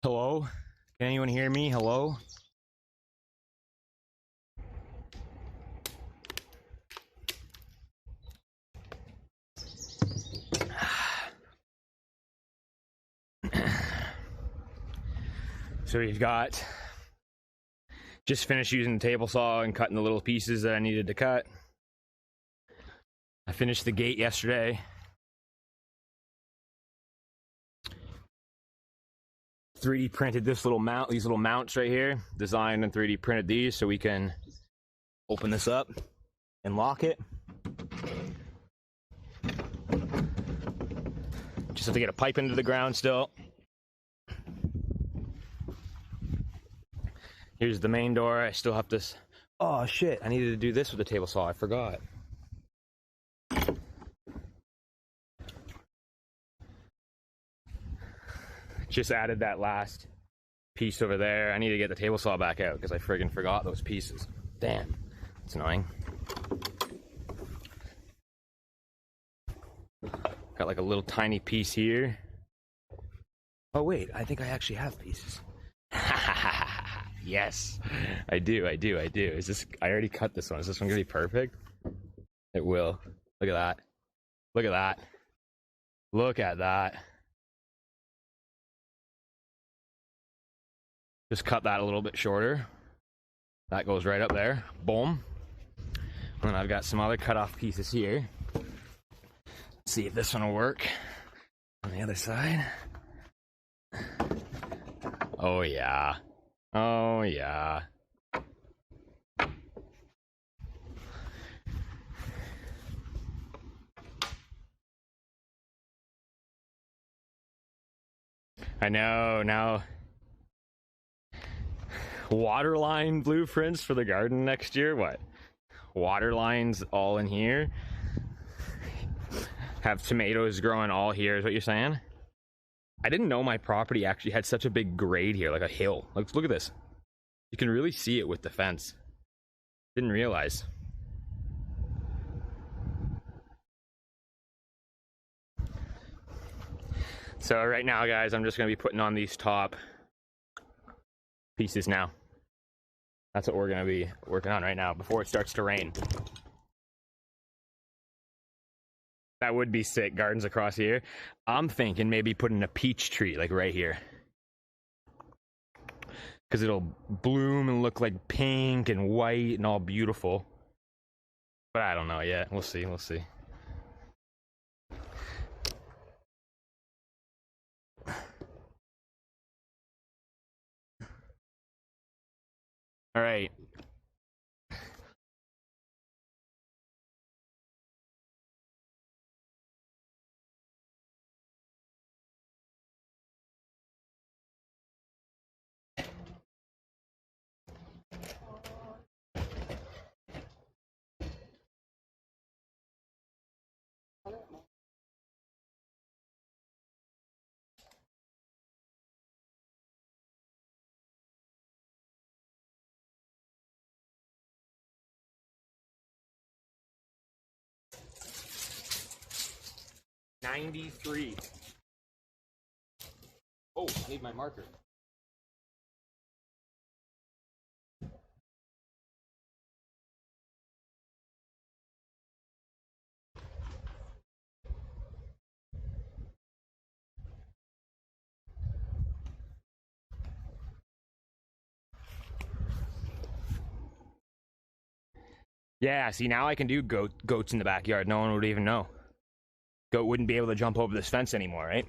Hello? Can anyone hear me? Hello? So we've got just finished using the table saw and cutting the little pieces that I needed to cut. I finished the gate yesterday. 3D printed this little mount, these little mounts right here. Designed and 3D printed these so we can open this up and lock it. Just have to get a pipe into the ground still. Here's the main door. I still have this. Oh shit, I needed to do this with the table saw. I forgot. Just added that last piece over there. I need to get the table saw back out because I friggin' forgot those pieces. Damn, it's annoying. Got like a little tiny piece here. Oh wait, I think I actually have pieces. Yes, I do. Is this, I already cut this one. Is this one gonna be perfect? It will. Look at that. Look at that. Look at that. Just cut that a little bit shorter. That goes right up there. Boom. And then I've got some other cut off pieces here. Let's see if this one will work on the other side. Oh yeah. Oh yeah. I know, now waterline blueprints for the garden next year. What? Water lines all in here. Have tomatoes growing all here is what you're saying? I didn't know my property actually had such a big grade here, like a hill. Like, look at this. You can really see it with the fence. Didn't realize. So right now, guys, I'm just gonna be putting on these top pieces now. That's what we're gonna be working on right now before it starts to rain. That would be sick, gardens across here. I'm thinking maybe putting a peach tree like right here, because it'll bloom and look like pink and white and all beautiful. But I don't know yet. We'll see. We'll see. All right. '93. Oh, I need my marker. Yeah, see, now I can do goats in the backyard. No one would even know. Goat wouldn't be able to jump over this fence anymore, right?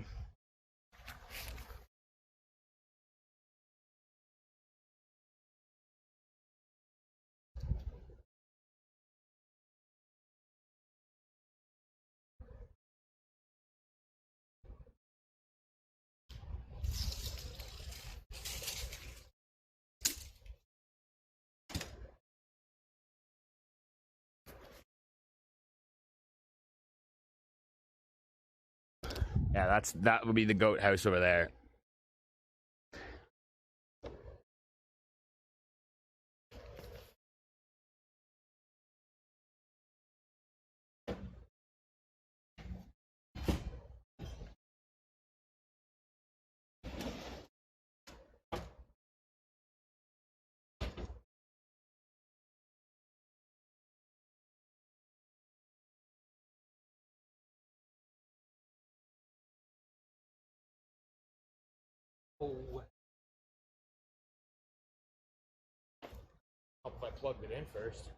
Yeah, that would be the goat house over there. Oh. Hope I plugged it in first.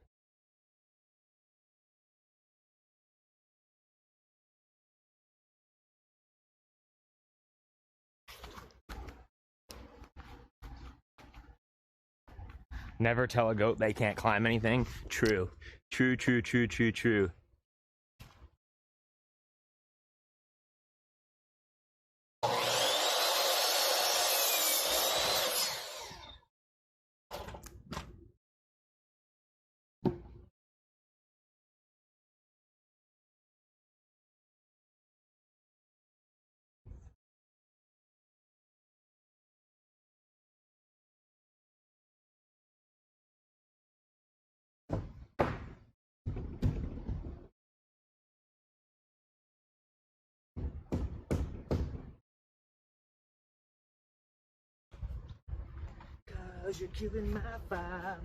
Never tell a goat they can't climb anything. True. True, true, true, true, true. Cause you're killing my vibe.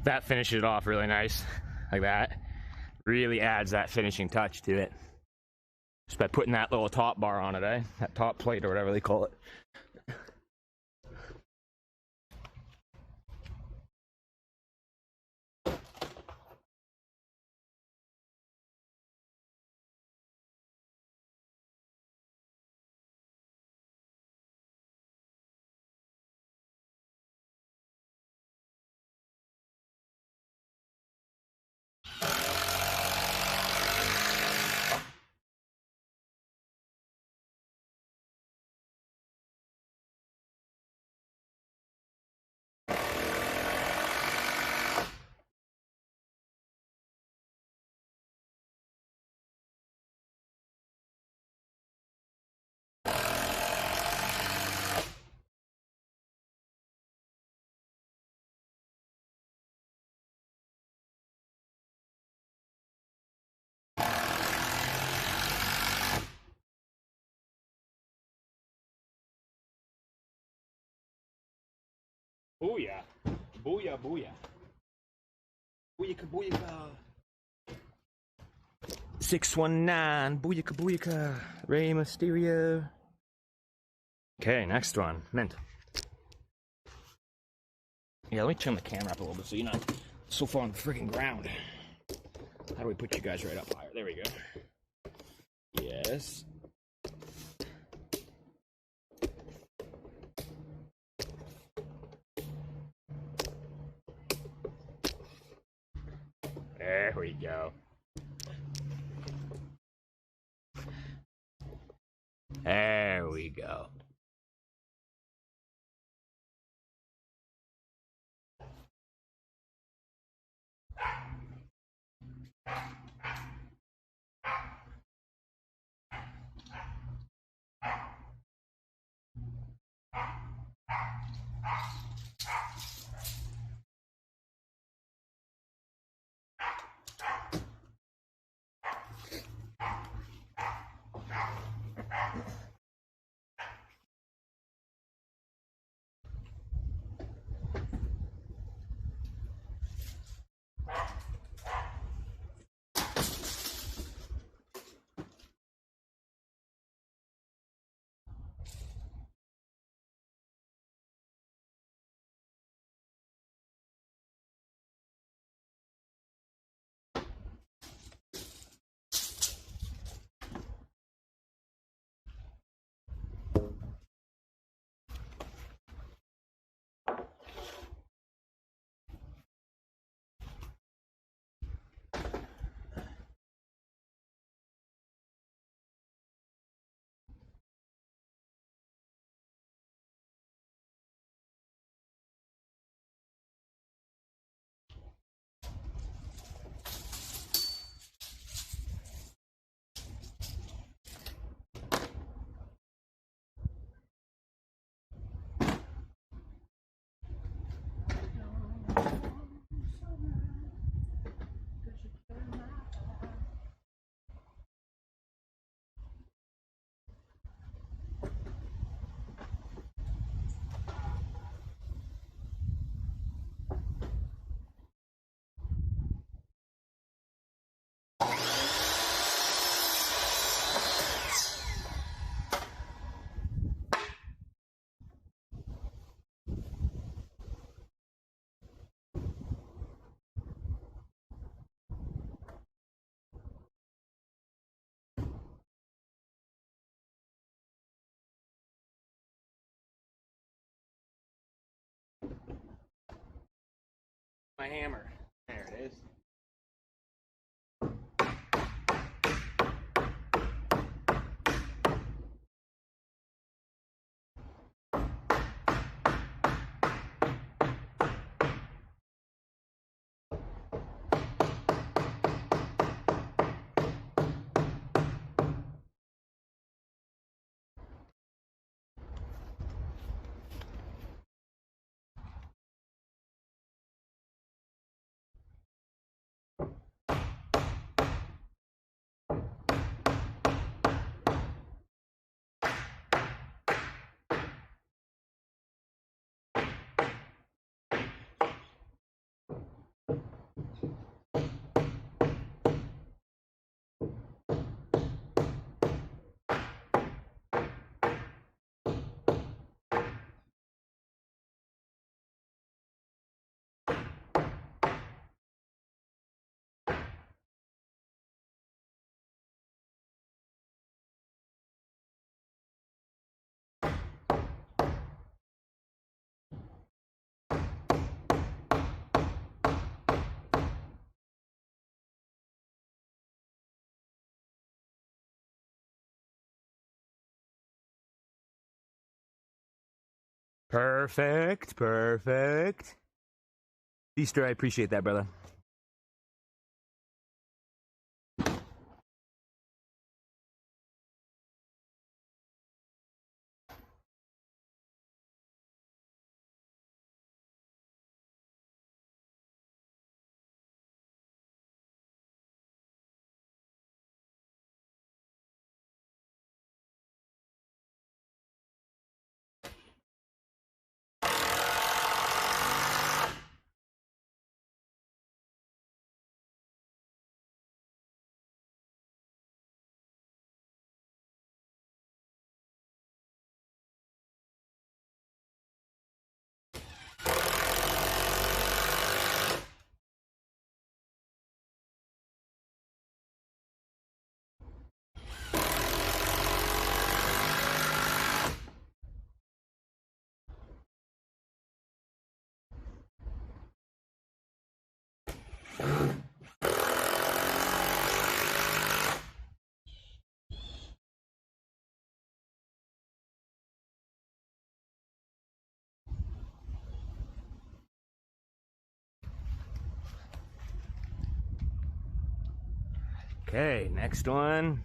That finishes it off really nice, like that. Really adds that finishing touch to it. Just by putting that little top bar on it, eh? That top plate or whatever they call it. Booyah. Booyah, booyah. Booyaka, booyaka. 619, booyaka, booyaka. Rey Mysterio. Okay, next one. Mint. Yeah, let me turn the camera up a little bit so you're not so far on the freaking ground. How do we put you guys right up higher? There we go. Yes. There we go. There we go. my hammer. There it is. Perfect, perfect. Easter, I appreciate that, brother. Okay, next one.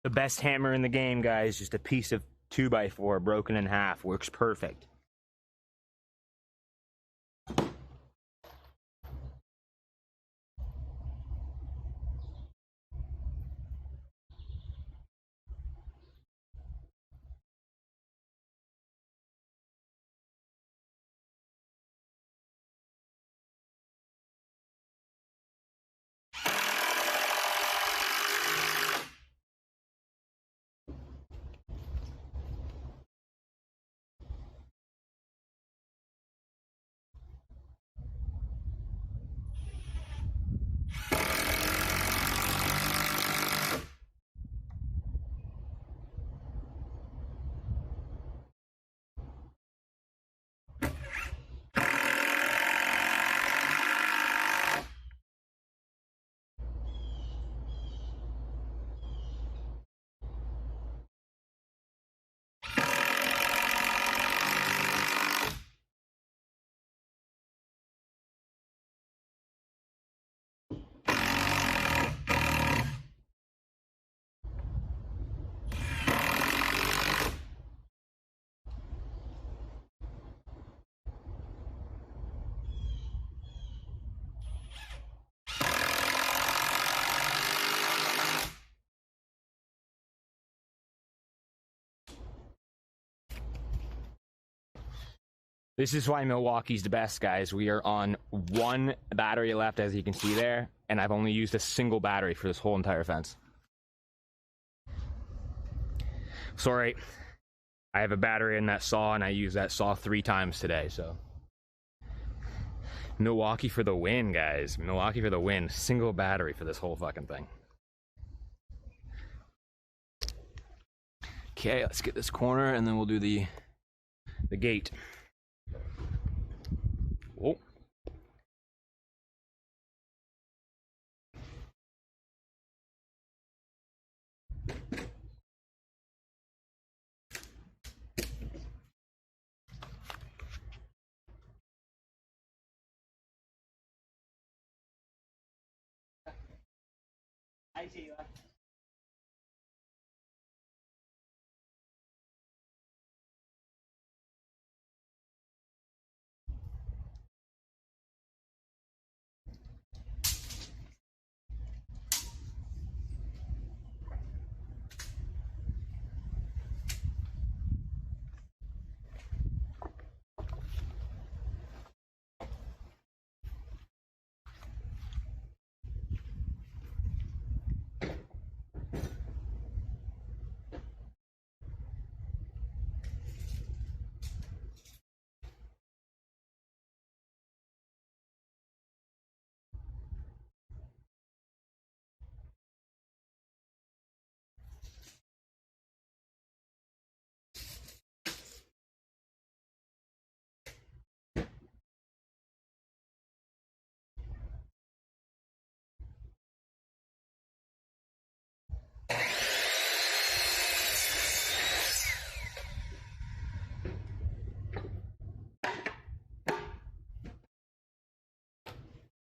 The best hammer in the game, guys. Just a piece of 2x4 broken in half. Works perfect. This is why Milwaukee's the best, guys. We are on one battery left, as you can see there, and I've only used a single battery for this whole entire fence. Sorry, I have a battery in that saw, and I used that saw 3 times today, so. Milwaukee for the win, guys. Milwaukee for the win. Single battery for this whole fucking thing. Okay, let's get this corner, and then we'll do the gate. Whoa. I see you.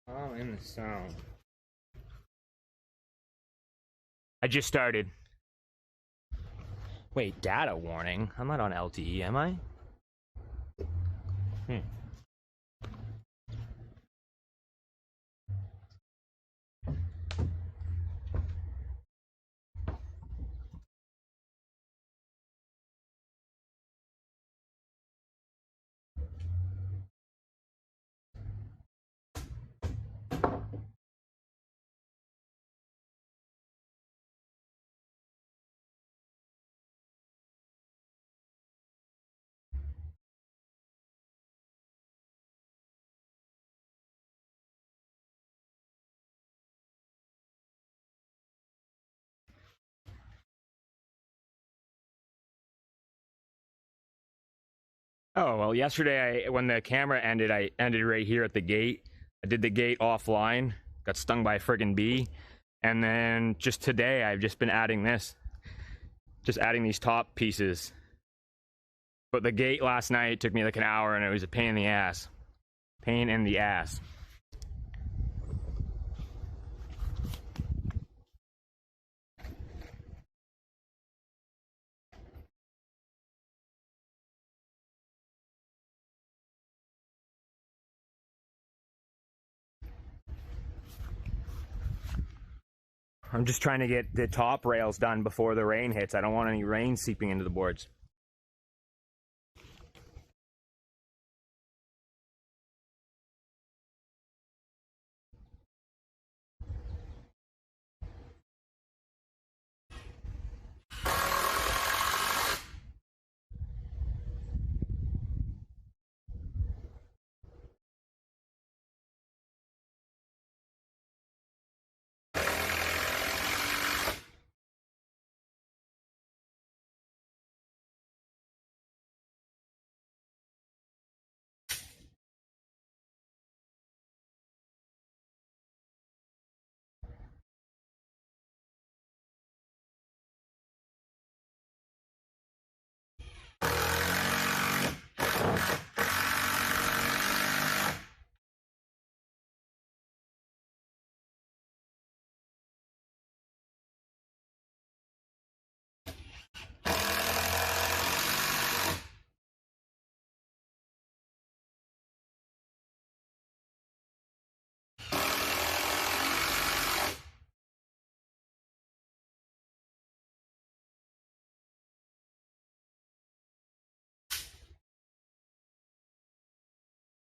Oh, in the sound. I just started. Wait, data warning? I'm not on LTE, am I? Oh, well, yesterday, when the camera ended, I ended right here at the gate. I did the gate offline, got stung by a friggin' bee. And then just today, I've just been adding this. Just adding these top pieces. But the gate last night took me like an hour, and it was a pain in the ass. Pain in the ass. I'm just trying to get the top rails done before the rain hits. I don't want any rain seeping into the boards.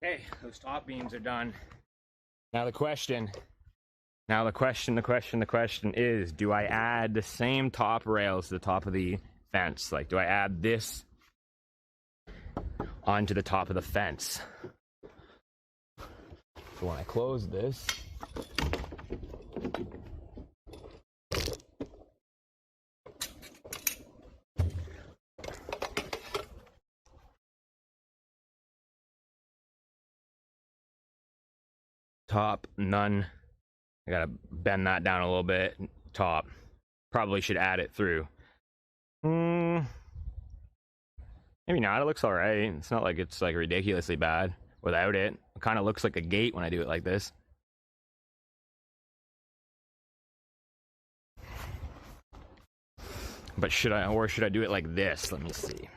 Okay, those top beams are done. Now the question is, do I add the same top rails to the top of the fence? Like, do I add this onto the top of the fence? So when I close this, top, none. I gotta bend that down a little bit. Top. Probably should add it through. Maybe not. It looks alright. It's not like it's like ridiculously bad without it. It kind of looks like a gate when I do it like this. But should I do it like this? Let me see.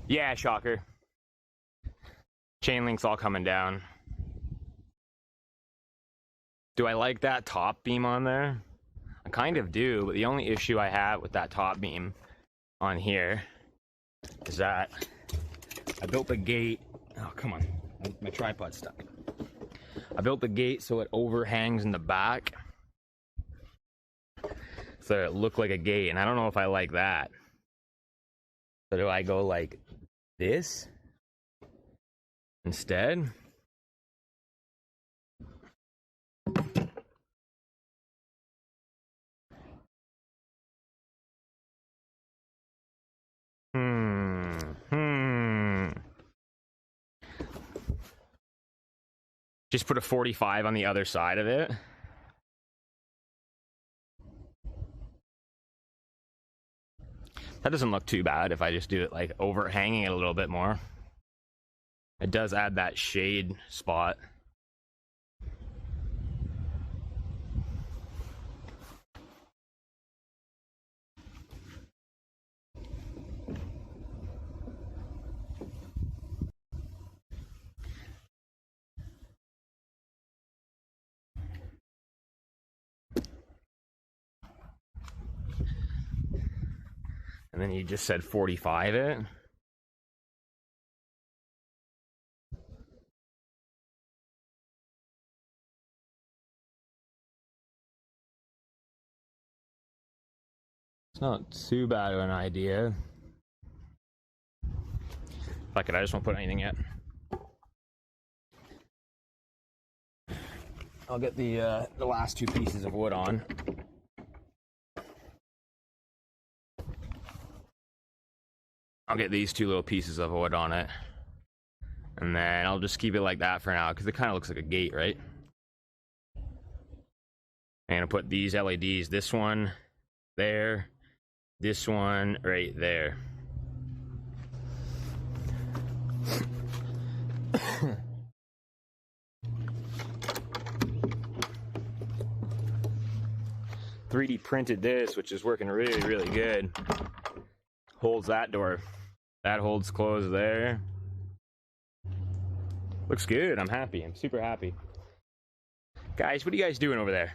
Yeah, shocker. Chain link's all coming down. Do I like that top beam on there? I kind of do, but the only issue I have with that top beam on here is that I built the gate. Oh, come on. My tripod's stuck. I built the gate so it overhangs in the back, so it looked like a gate, and I don't know if I like that. So do I go like this instead? Just put a 45 on the other side of it. That doesn't look too bad if I just do it like overhanging it a little bit more. It does add that shade spot. And then you just said 45 it. It's not too bad of an idea. Fuck it, I just won't put anything yet. I'll get the last two pieces of wood on. I'll get these two little pieces of wood on it. And then I'll just keep it like that for now, because it kind of looks like a gate, right? I'm gonna put these LEDs, this one there, this one right there. .3D printed this, which is working really, really good. Holds that door. That holds closed there. Looks good. I'm happy. I'm super happy. Guys, what are you guys doing over there?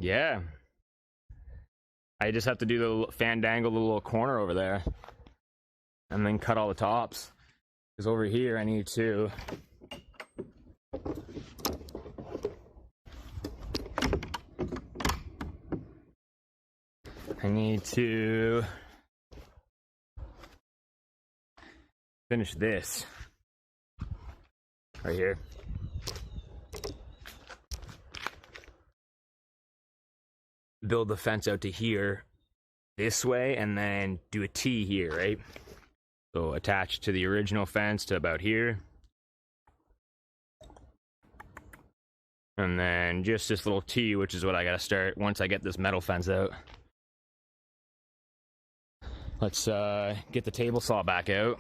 Yeah. I just have to do the fandangle, the little corner over there. And then cut all the tops. Because over here I need to... finish this. Right here. Build the fence out to here this way and then do a T here, right? So attach to the original fence to about here. And then just this little T, which is what I gotta start once I get this metal fence out. Let's get the table saw back out.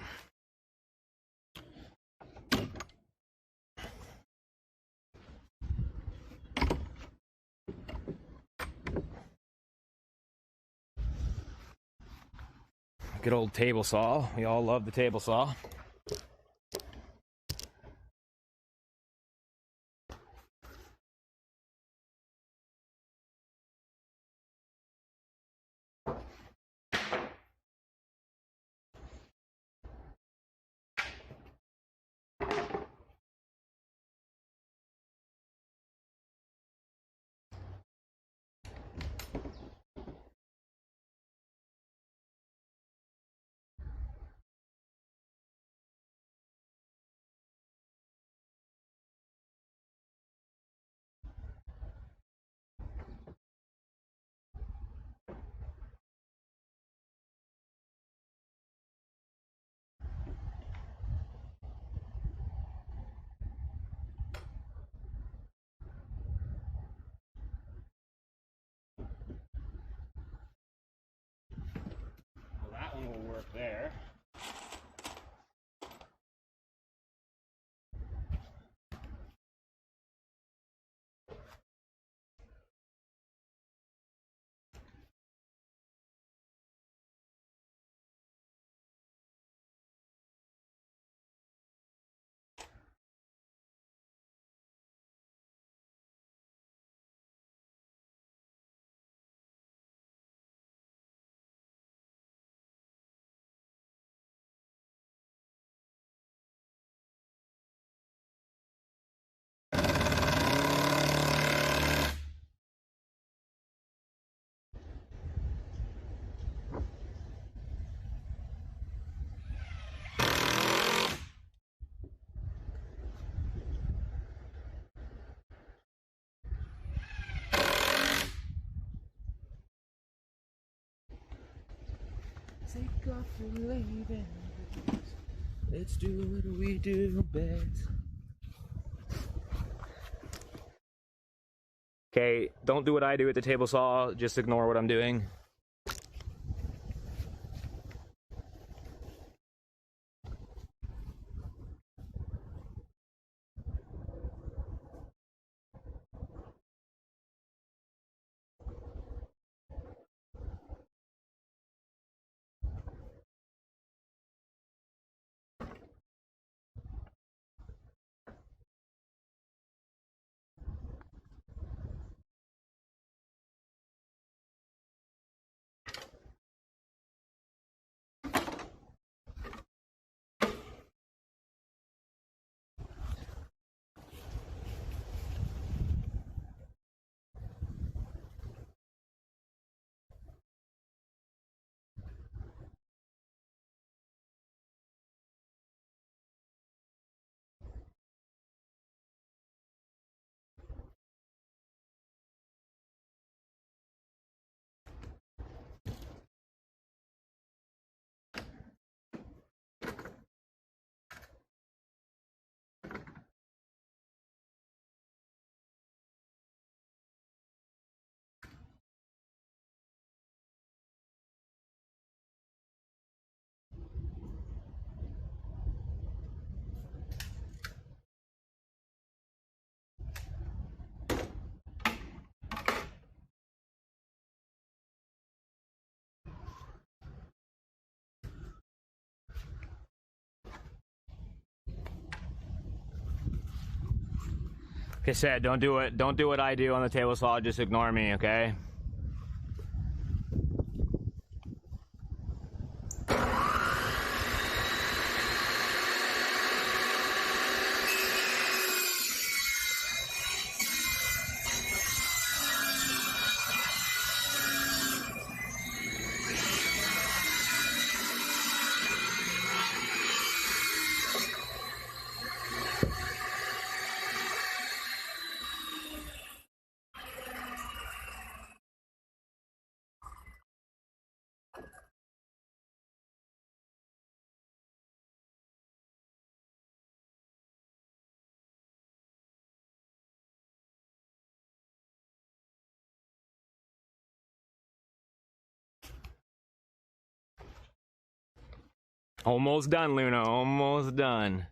Good old table saw. We all love the table saw. Take off and leaving. Let's do what we do best. Okay, don't do what I do at the table saw. Just ignore what I'm doing. Like I said, don't do what I do on the table saw. Just ignore me, okay? Almost done, Luna. Almost done.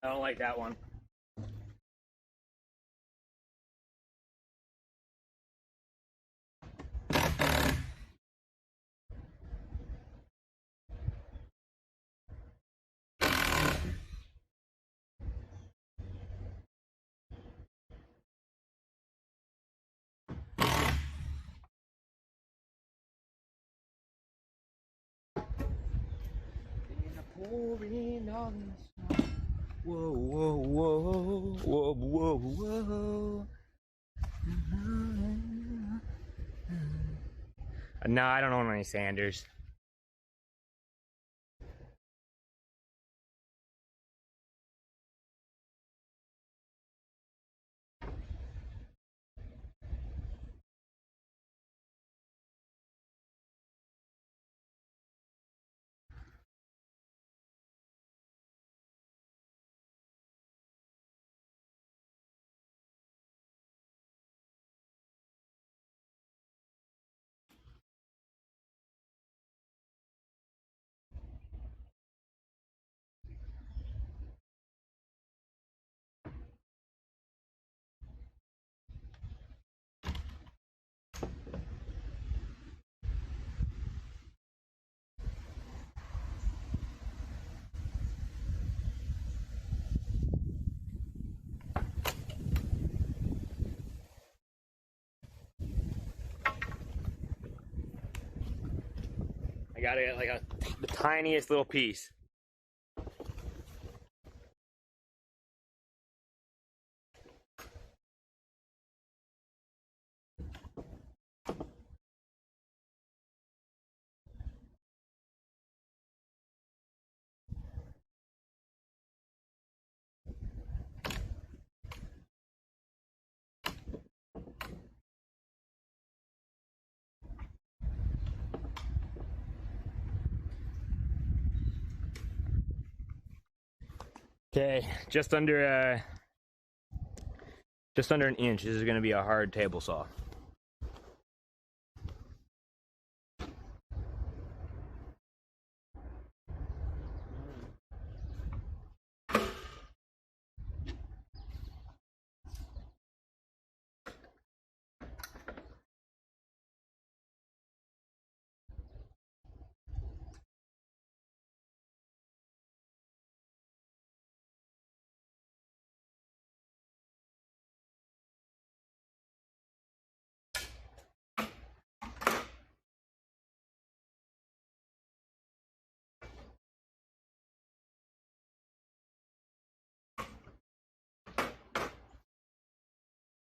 I don't like that one. Pouring on the snow. Whoa, whoa, whoa, whoa, whoa, whoa. No, I don't own any Sanders. I gotta get like the tiniest little piece. Okay, just under an inch. This is gonna be a hard table saw.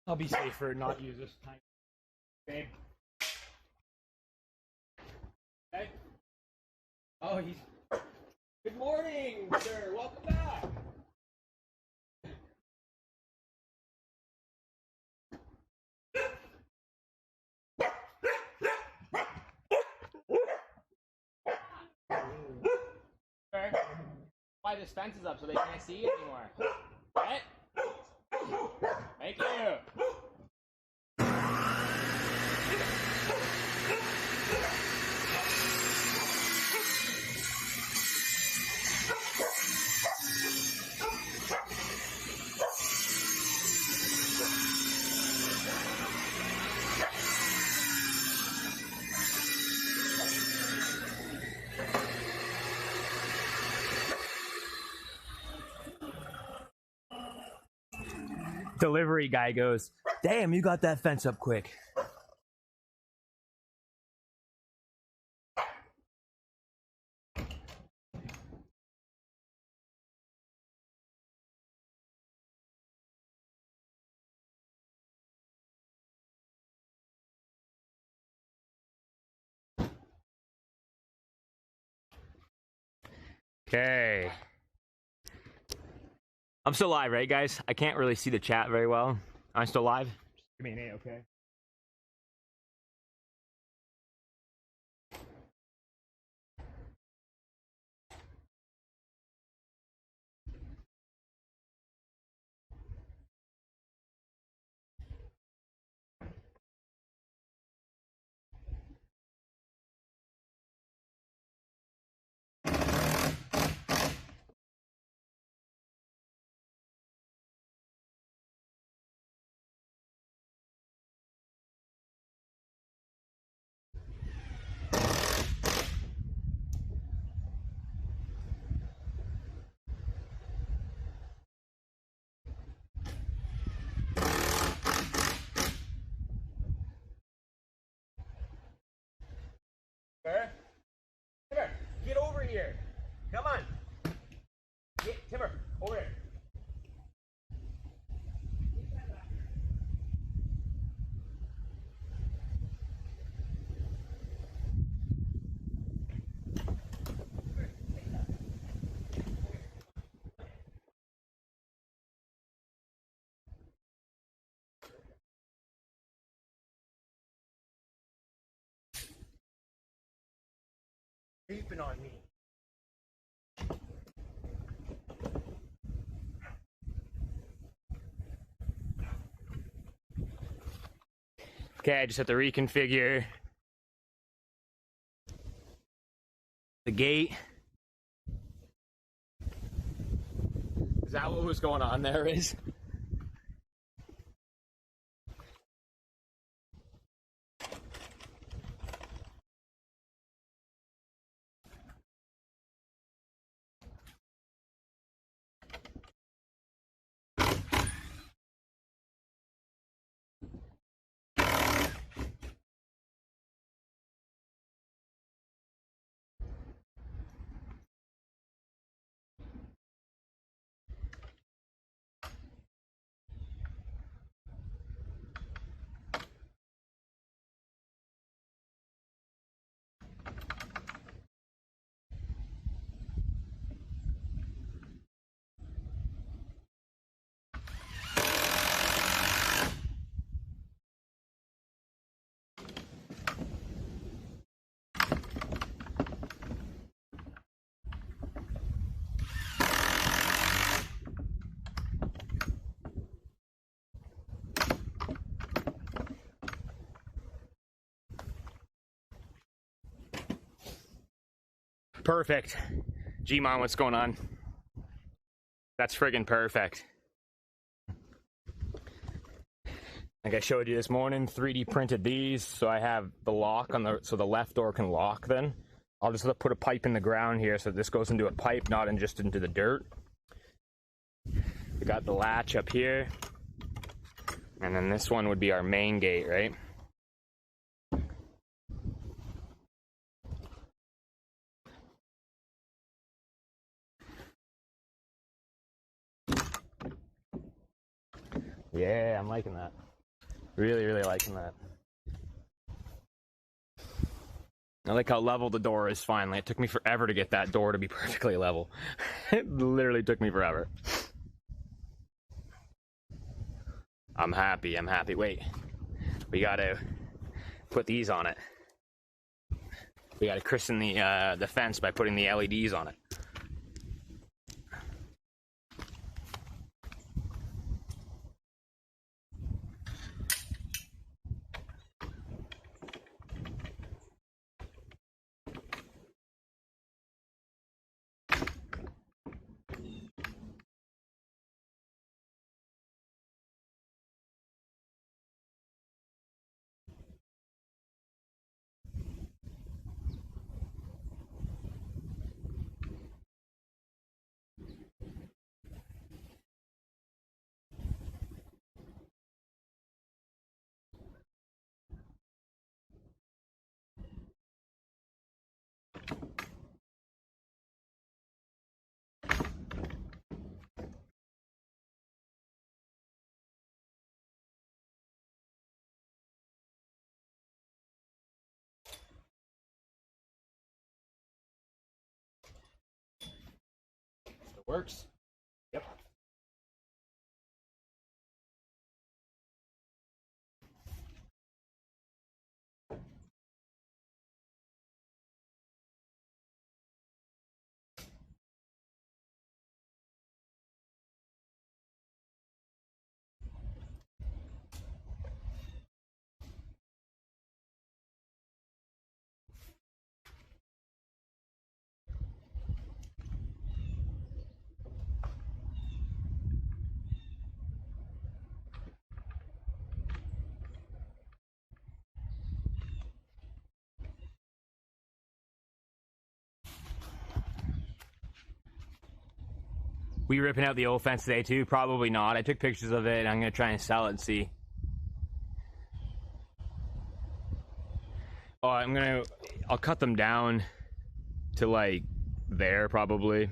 I'll be safer and not use this time. Babe. Hey. Oh, he's. Good morning, sir. Welcome back. Okay. Why this fence is up so they can't see you anymore. Right? Thank you. Delivery guy goes, damn, you got that fence up quick. Okay. I'm still live, right, guys? I can't really see the chat very well. I'm still live. Just give me an A, okay? here. Come on. Get Timber, over here. Creeping on me. Okay, I just have to reconfigure the gate. Is that what was going on there is? Perfect. G-Mon, what's going on? That's friggin' perfect. Like I showed you this morning, 3D printed these, so I have the lock on so the left door can lock then. I'll just put a pipe in the ground here so this goes into a pipe, not just into the dirt. We got the latch up here. And then this one would be our main gate, right? Yeah, I'm liking that. Really, really liking that. I like how level the door is finally. It took me forever to get that door to be perfectly level. It literally took me forever. I'm happy, I'm happy. Wait, we gotta put these on it. We gotta christen the fence by putting the LEDs on it. It works. Yep. We ripping out the old fence today too? Probably not. I took pictures of it and I'm gonna try and sell it and see. Oh, I'll cut them down to like there probably.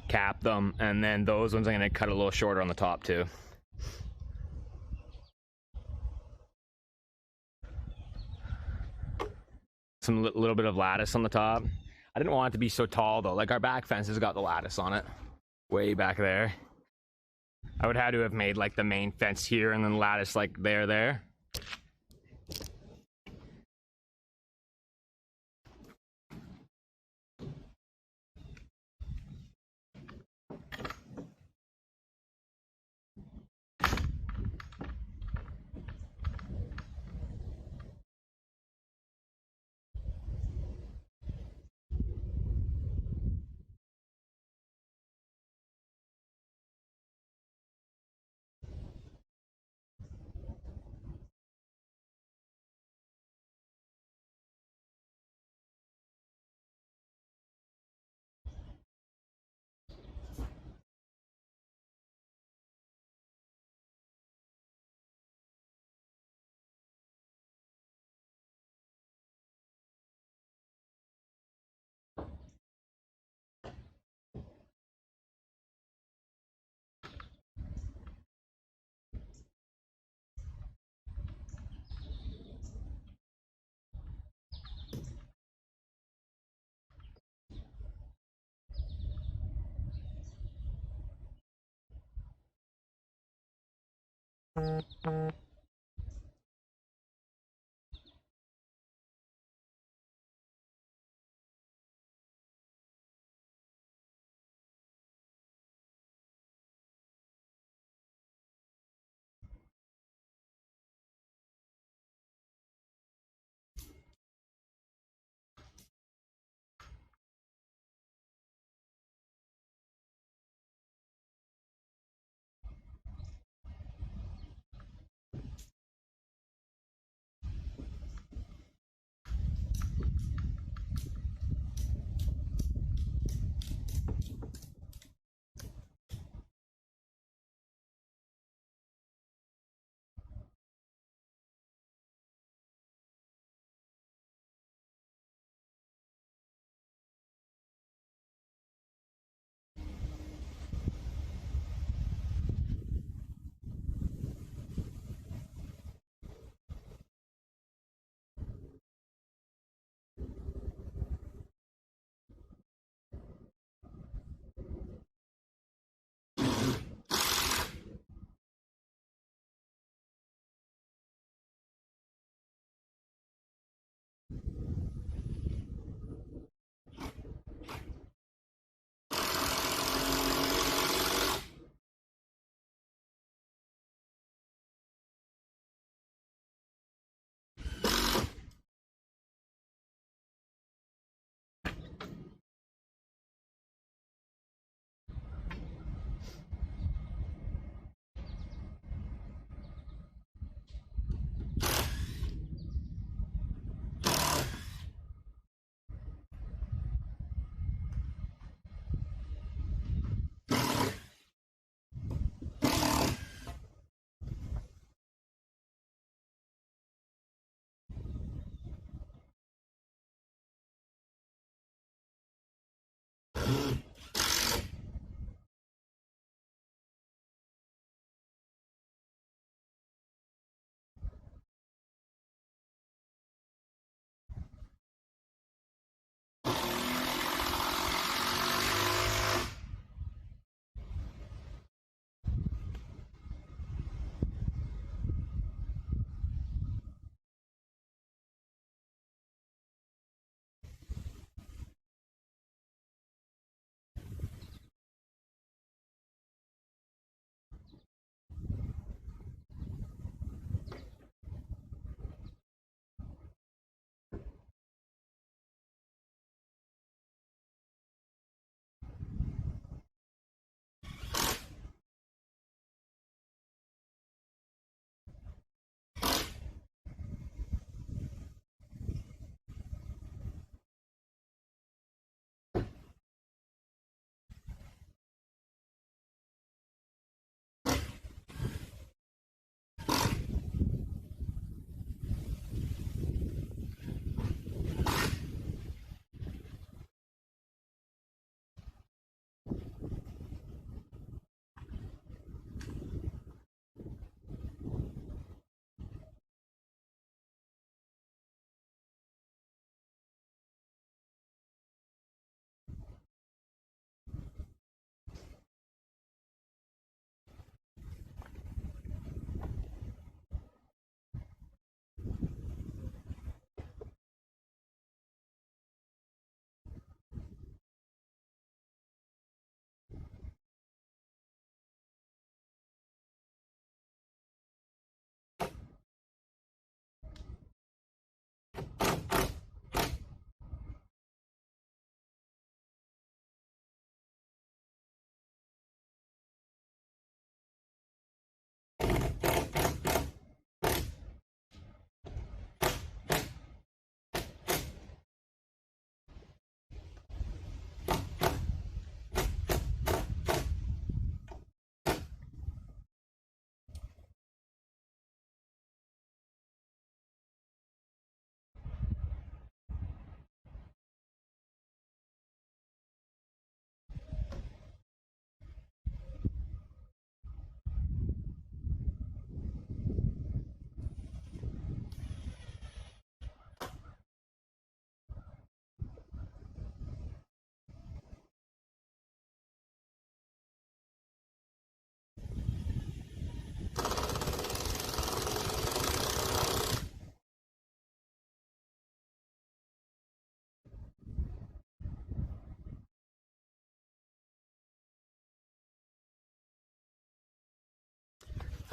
Cap them, and then those ones I'm gonna cut a little shorter on the top too. Some little bit of lattice on the top. I didn't want it to be so tall though. Like our back fence has got the lattice on it, way back there. I would have to have made like the main fence here and then lattice like there.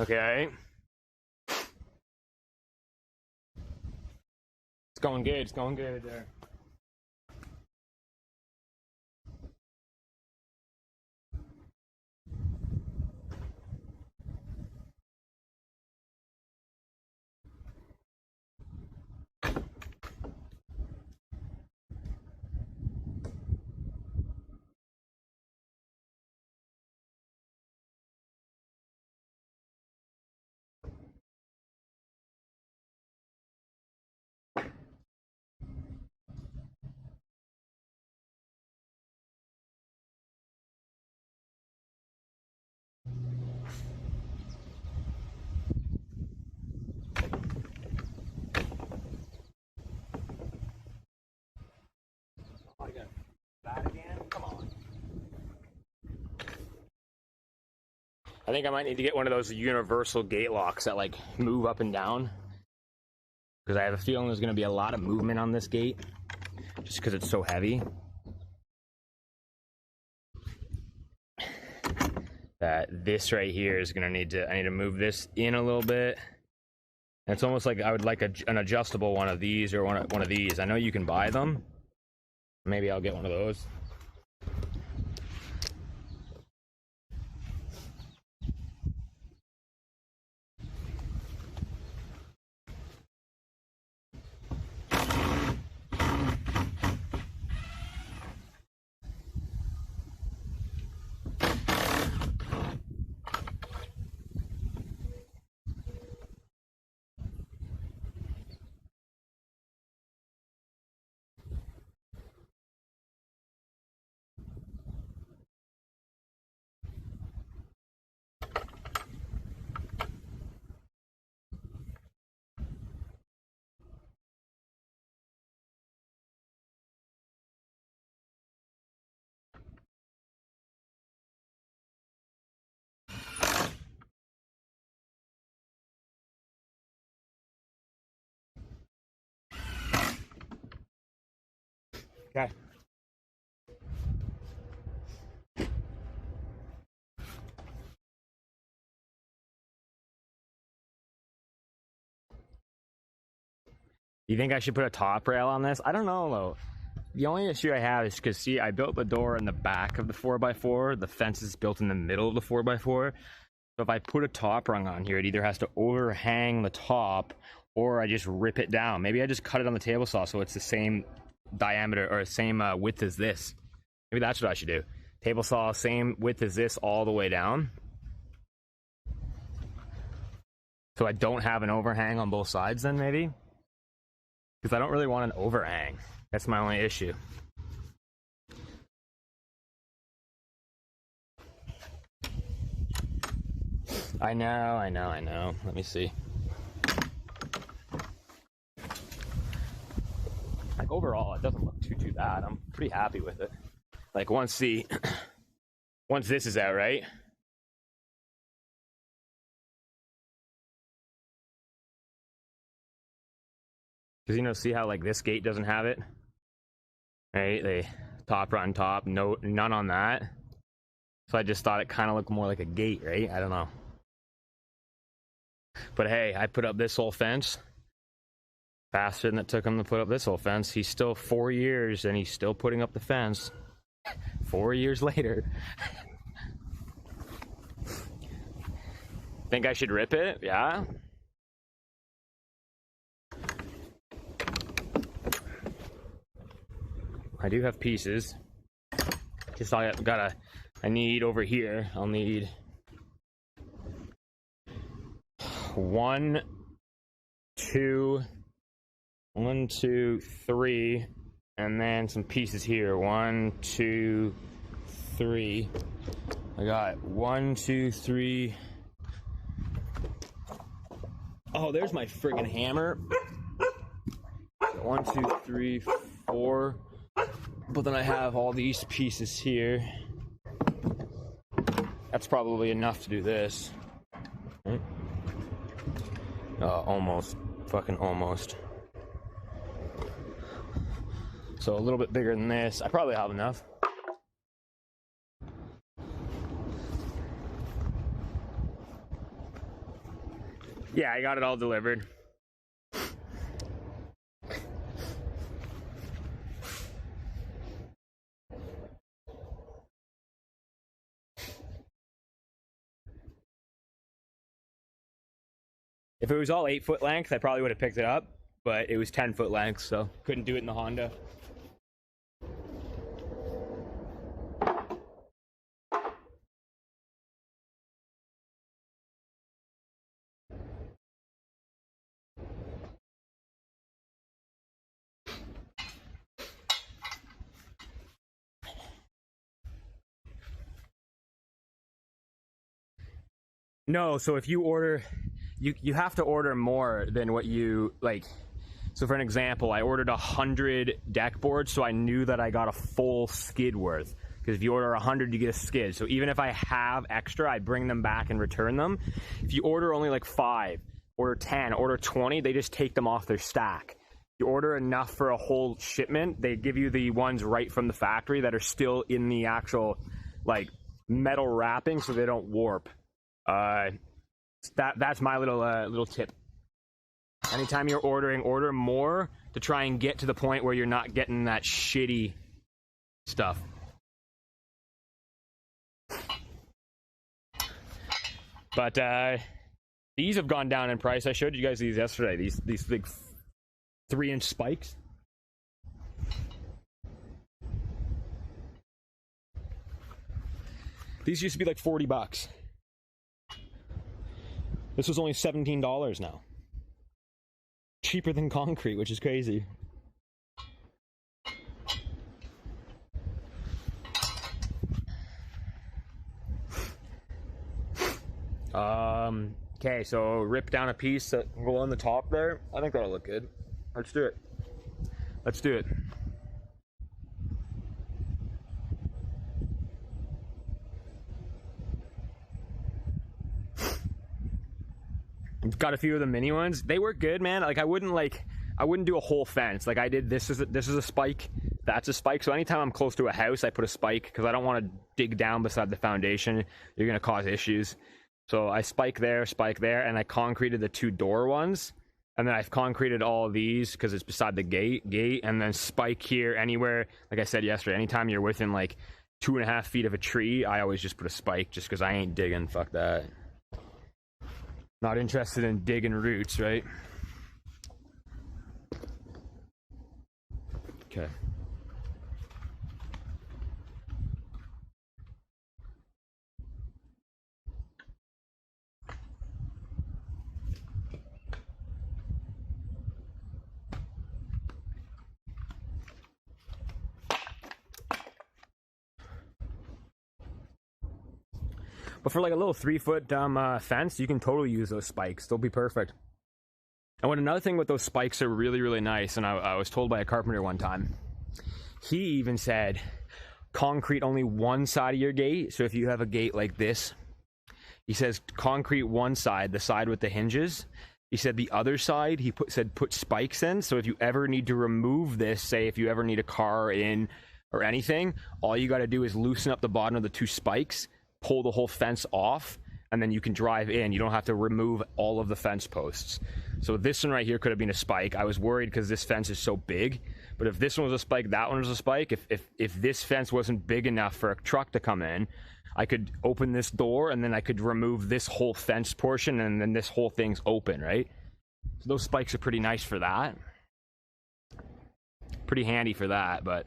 Okay. It's going good. It's going good there. That again? Come on. I think I might need to get one of those universal gate locks that like move up and down, because I have a feeling there's going to be a lot of movement on this gate just because it's so heavy. That this right here is going to need to, I need to move this in a little bit. And it's almost like I would like an adjustable one of these or one of these. I know you can buy them. Maybe I'll get one of those. Okay. You think I should put a top rail on this? I don't know though. The only issue I have is because, see, I built the door in the back of the 4x4. The fence is built in the middle of the 4x4. So if I put a top rung on here, it either has to overhang the top or I just rip it down. Maybe I just cut it on the table saw so it's the same diameter or same width as this. Maybe that's what I should do. Table saw, same width as this all the way down. So I don't have an overhang on both sides then, maybe? Because I don't really want an overhang. That's my only issue. I know. Let me see. Like overall, it doesn't look too bad. I'm pretty happy with it. Like once this is out, right? Because, you know, see how like this gate doesn't have it? Right? They top on top, none on that. So I just thought it kind of looked more like a gate, right? I don't know. But hey, I put up this whole fence faster than it took him to put up this whole fence. He's still 4 years and he's still putting up the fence 4 years later. Think I should rip it? Yeah. I do have pieces. Just I need over here, I'll need 1, 2, 3, and then some pieces here. 1, 2, 3. I got 1, 2, 3. Oh, there's my friggin' hammer. 1, 2, 3, 4. But then I have all these pieces here. That's probably enough to do this. Right? Almost. Fucking almost. So a little bit bigger than this. I probably have enough. Yeah, I got it all delivered. If it was all 8-foot length, I probably would have picked it up, but it was 10-foot length, so couldn't do it in the Honda. No, so if you order, you have to order more than what you like. So for an example, I ordered 100 deck boards, so I knew that I got a full skid worth. Because if you order 100, you get a skid. So even if I have extra, I bring them back and return them. If you order only like 5, order 10, order 20, they just take them off their stack. You order enough for a whole shipment, they give you the ones right from the factory that are still in the actual like metal wrapping, so they don't warp. That's my little tip. Anytime you're ordering, order more to try and get to the point where you're not getting that shitty stuff. But these have gone down in price. I showed you guys these yesterday. These big 3-inch spikes. These used to be like $40. This was only $17 now. Cheaper than concrete, which is crazy. Okay, so rip down a piece that will go on the top there. I think that'll look good. Let's do it. Let's do it. I've got a few of the mini ones. They work good, man. Like I wouldn't do a whole fence. Like I did this is a spike. That's a spike. So anytime I'm close to a house, I put a spike because I don't want to dig down beside the foundation. You're gonna cause issues. So I spike there, and I concreted the 2 door ones. And then I've concreted all of these because it's beside the gate, and then spike here anywhere. Like I said yesterday, anytime you're within like 2.5 feet of a tree, I always just put a spike just because I ain't digging. Fuck that. Not interested in digging roots, right? Okay. But for like a little 3-foot fence, you can totally use those spikes. They'll be perfect. And another thing with those spikes are really, really nice, and I was told by a carpenter one time, he even said, concrete only one side of your gate. So if you have a gate like this, he says concrete one side, the side with the hinges. He said the other side, he said put spikes in. So if you ever need to remove this, say if you ever need a car in or anything, all you got to do is loosen up the bottom of the 2 spikes, pull the whole fence off, and then you can drive in. You don't have to remove all of the fence posts. So this one right here could have been a spike. I was worried because this fence is so big, but if this one was a spike, that one was a spike. If this fence wasn't big enough for a truck to come in, I could open this door and then I could remove this whole fence portion, and then this whole thing's open, right? So those spikes are pretty nice for that. Pretty handy for that, but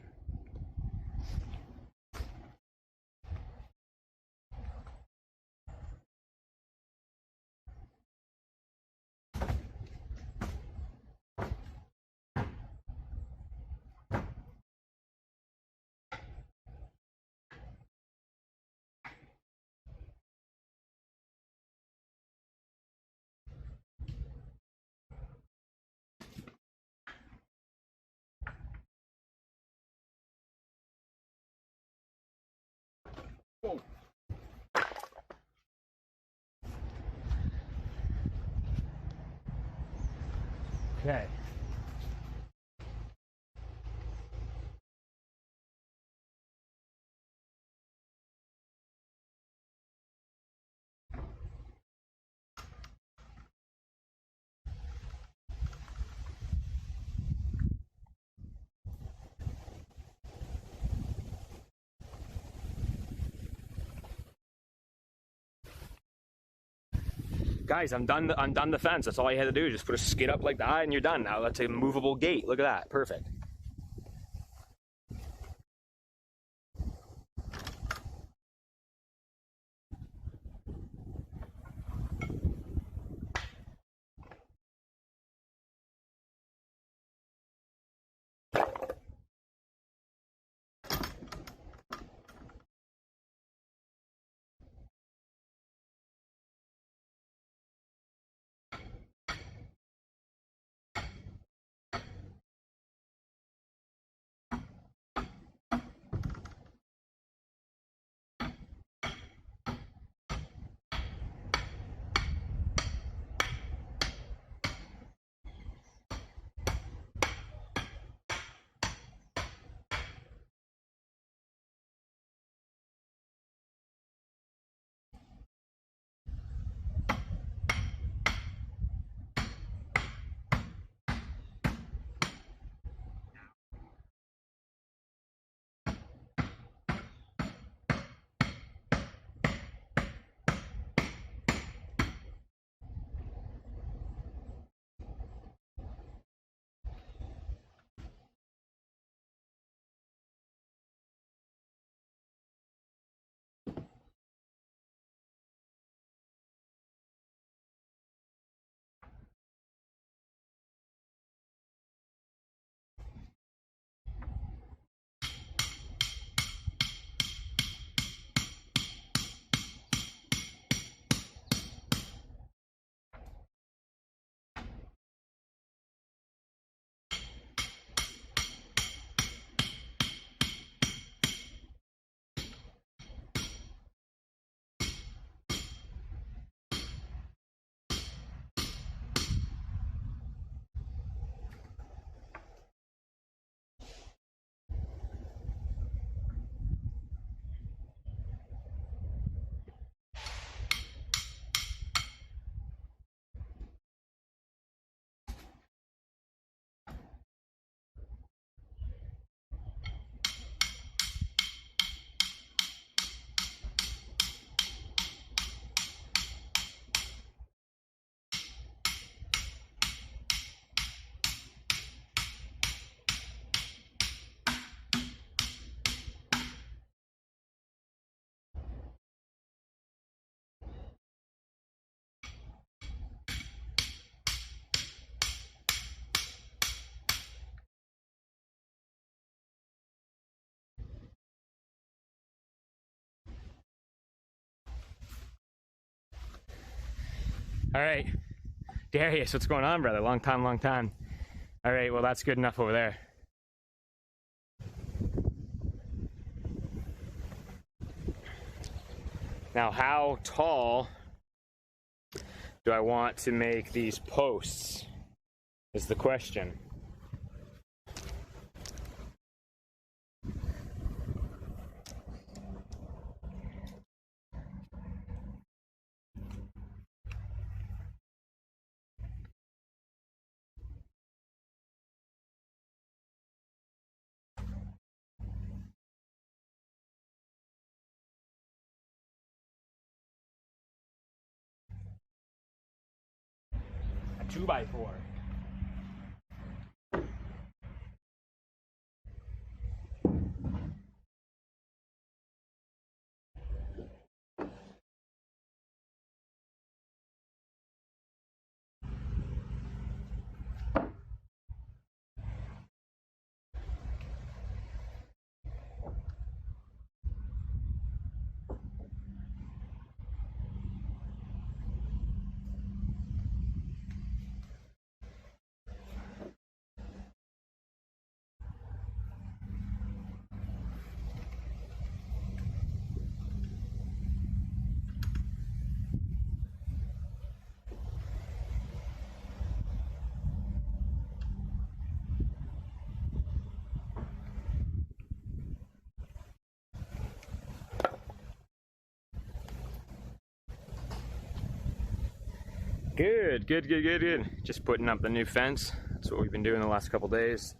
okay. Guys, I'm done the fence. That's all you had to do. Just put a skid up like that and you're done. Now that's a movable gate. Look at that. Perfect. All right, Darius, what's going on, brother? Long time, long time. All right, well, that's good enough over there. Now, how tall do I want to make these posts is the question. A 2x4. Good, good, good, good, good. Just putting up the new fence. That's what we've been doing the last couple days.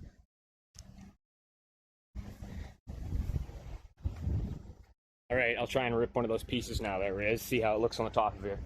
All right, I'll try and rip one of those pieces now there, Riz. See how it looks on the top of here.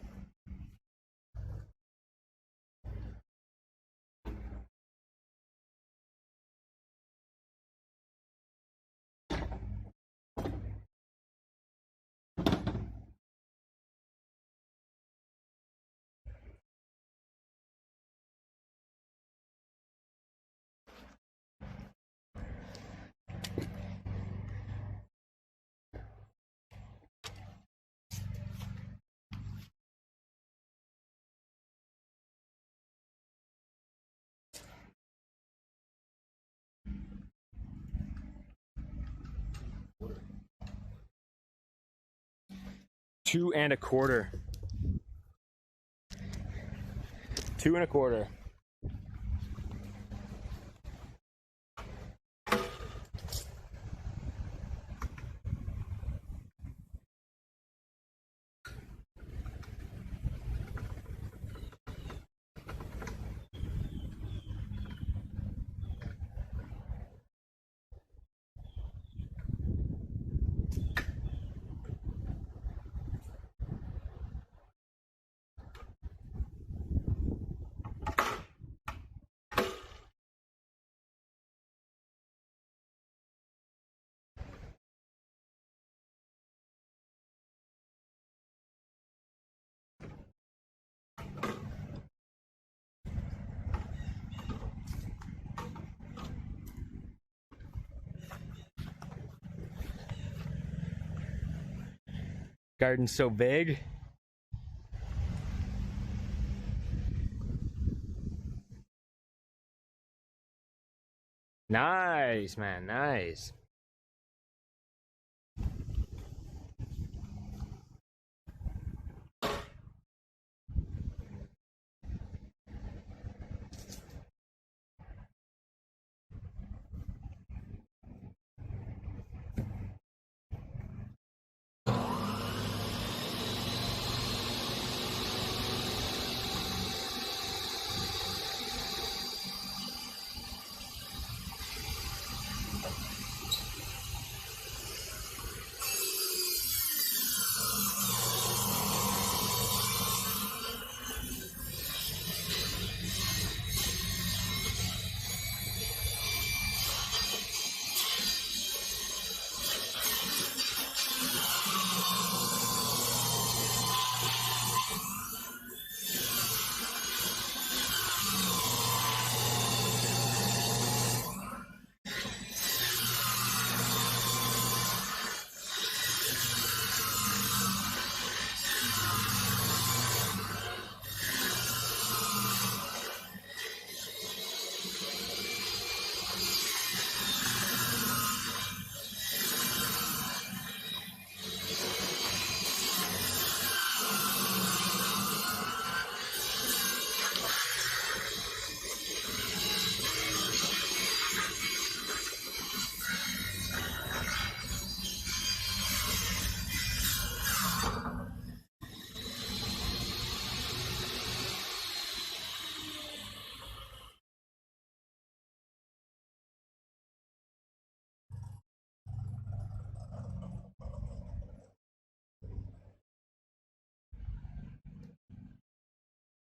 2 1/4. 2 1/4. Garden's so big. Nice, man, nice.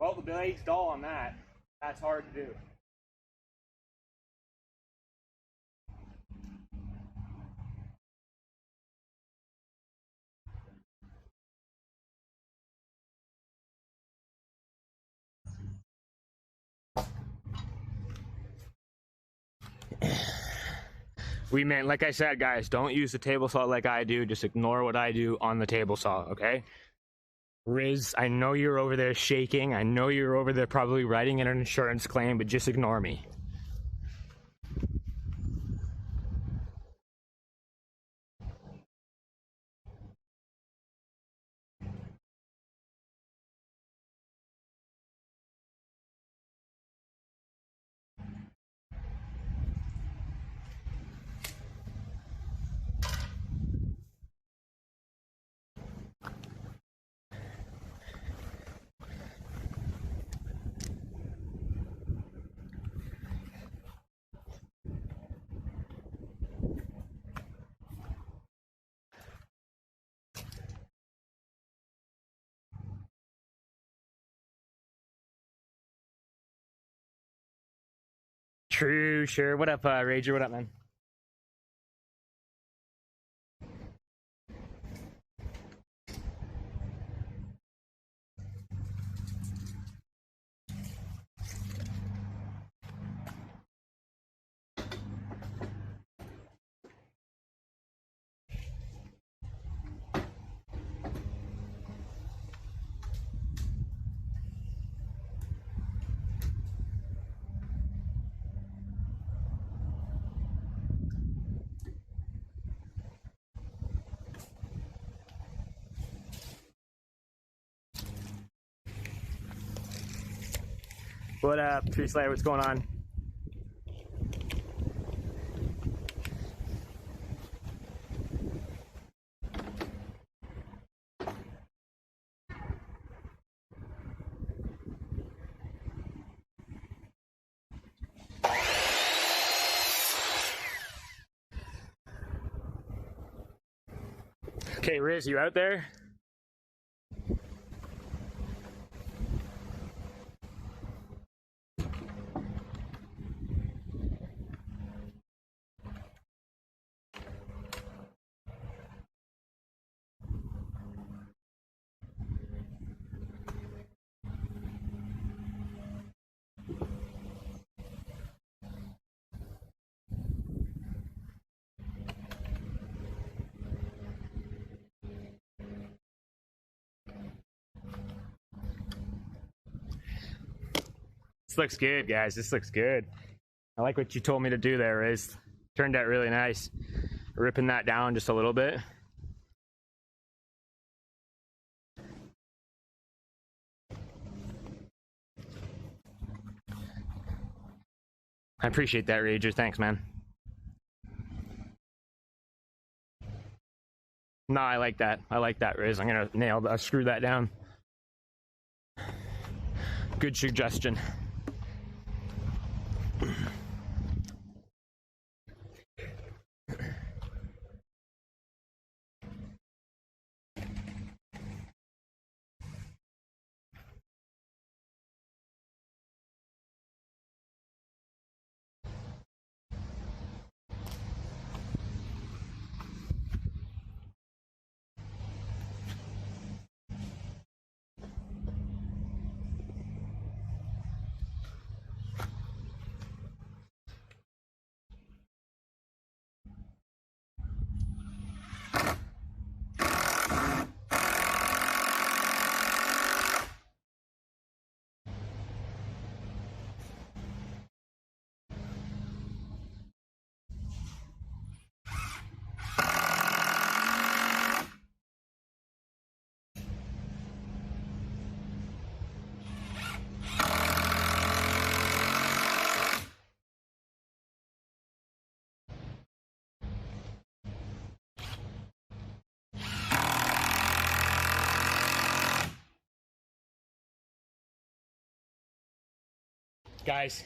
Well, the blade's dull on that. That's hard to do. We meant, like I said, guys, don't use the table saw like I do. Just ignore what I do on the table saw, okay? Riz, I know you're over there shaking. I know you're over there probably writing in an insurance claim, but just ignore me. True, sure. What up, Rager? What up, man? What up, Tree Slayer? What's going on? Okay, Riz, you out there? This looks good, guys. This looks good. I like what you told me to do there, Riz. Turned out really nice. Ripping that down just a little bit. I appreciate that, Rager. Thanks, man. No, I like that. I like that, Riz. I'm gonna screw that down. Good suggestion. Guys,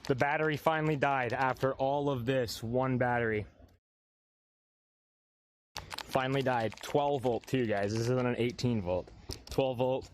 the battery finally died after all of this. One battery finally died. 12 volt too, guys. This isn't an 18 volt. 12 volt.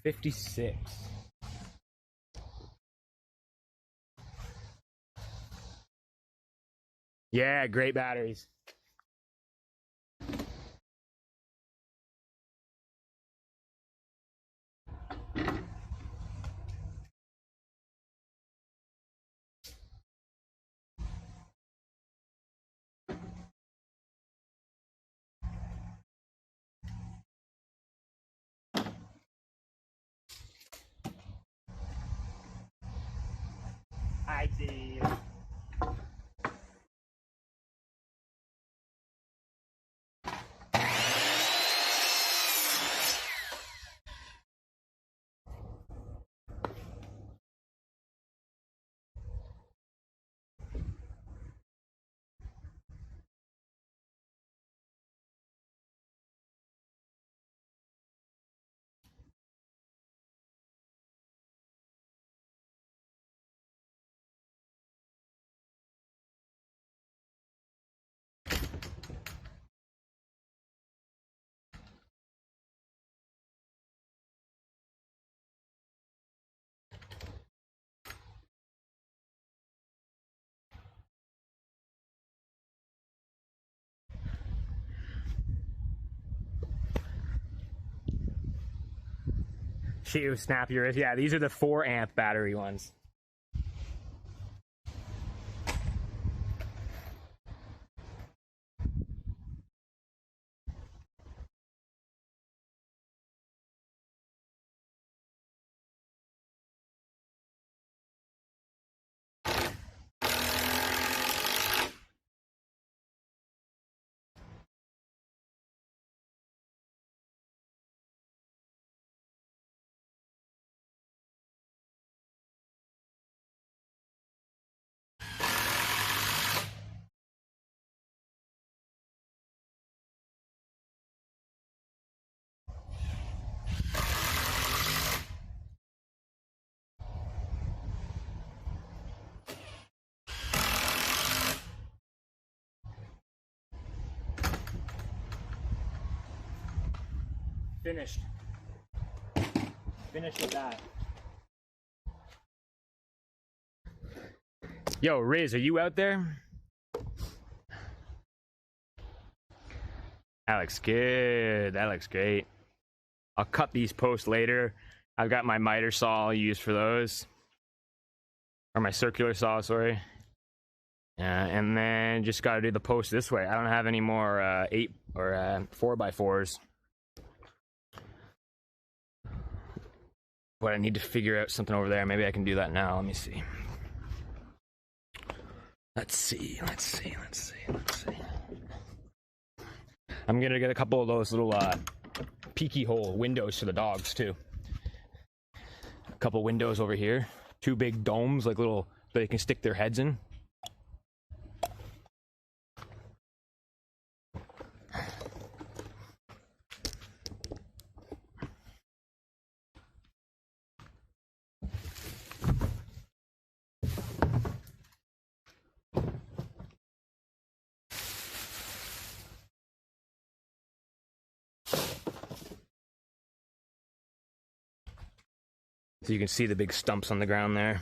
$56. Yeah, great batteries. I did. Shoot, snap yours. Yeah, these are the 4 amp battery ones. Finished. Finished with that. Yo, Riz, are you out there? That looks good. That looks great. I'll cut these posts later. I've got my miter saw I'll use for those. Or my circular saw, sorry. And then just got to do the post this way. I don't have any more 8 or 4x4s. But I need to figure out something over there. Maybe I can do that now. Let me see. Let's see. I'm going to get a couple of those little peeky hole windows for the dogs, too. A couple windows over here. 2 big domes, like little, they can stick their heads in. So you can see the big stumps on the ground there.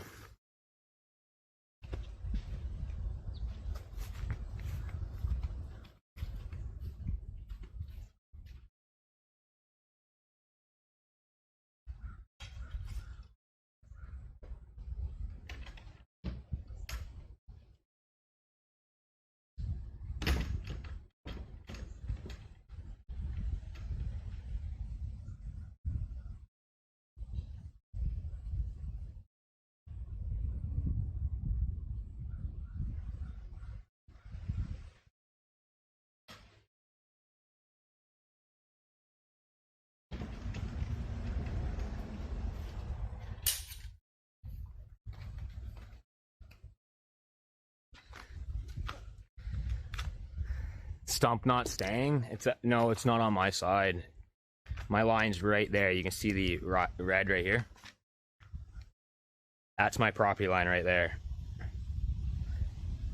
Stump not staying? No, it's not on my side. My line's right there. You can see the red right here. That's my property line right there.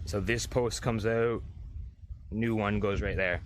So this post comes out, new one goes right there.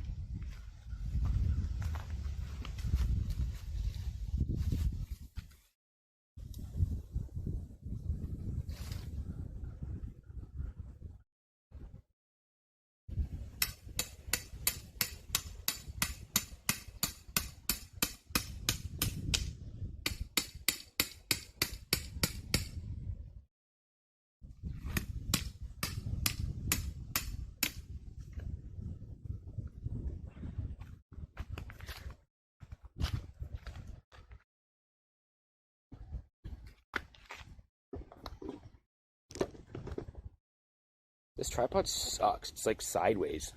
This tripod sucks. It's like sideways.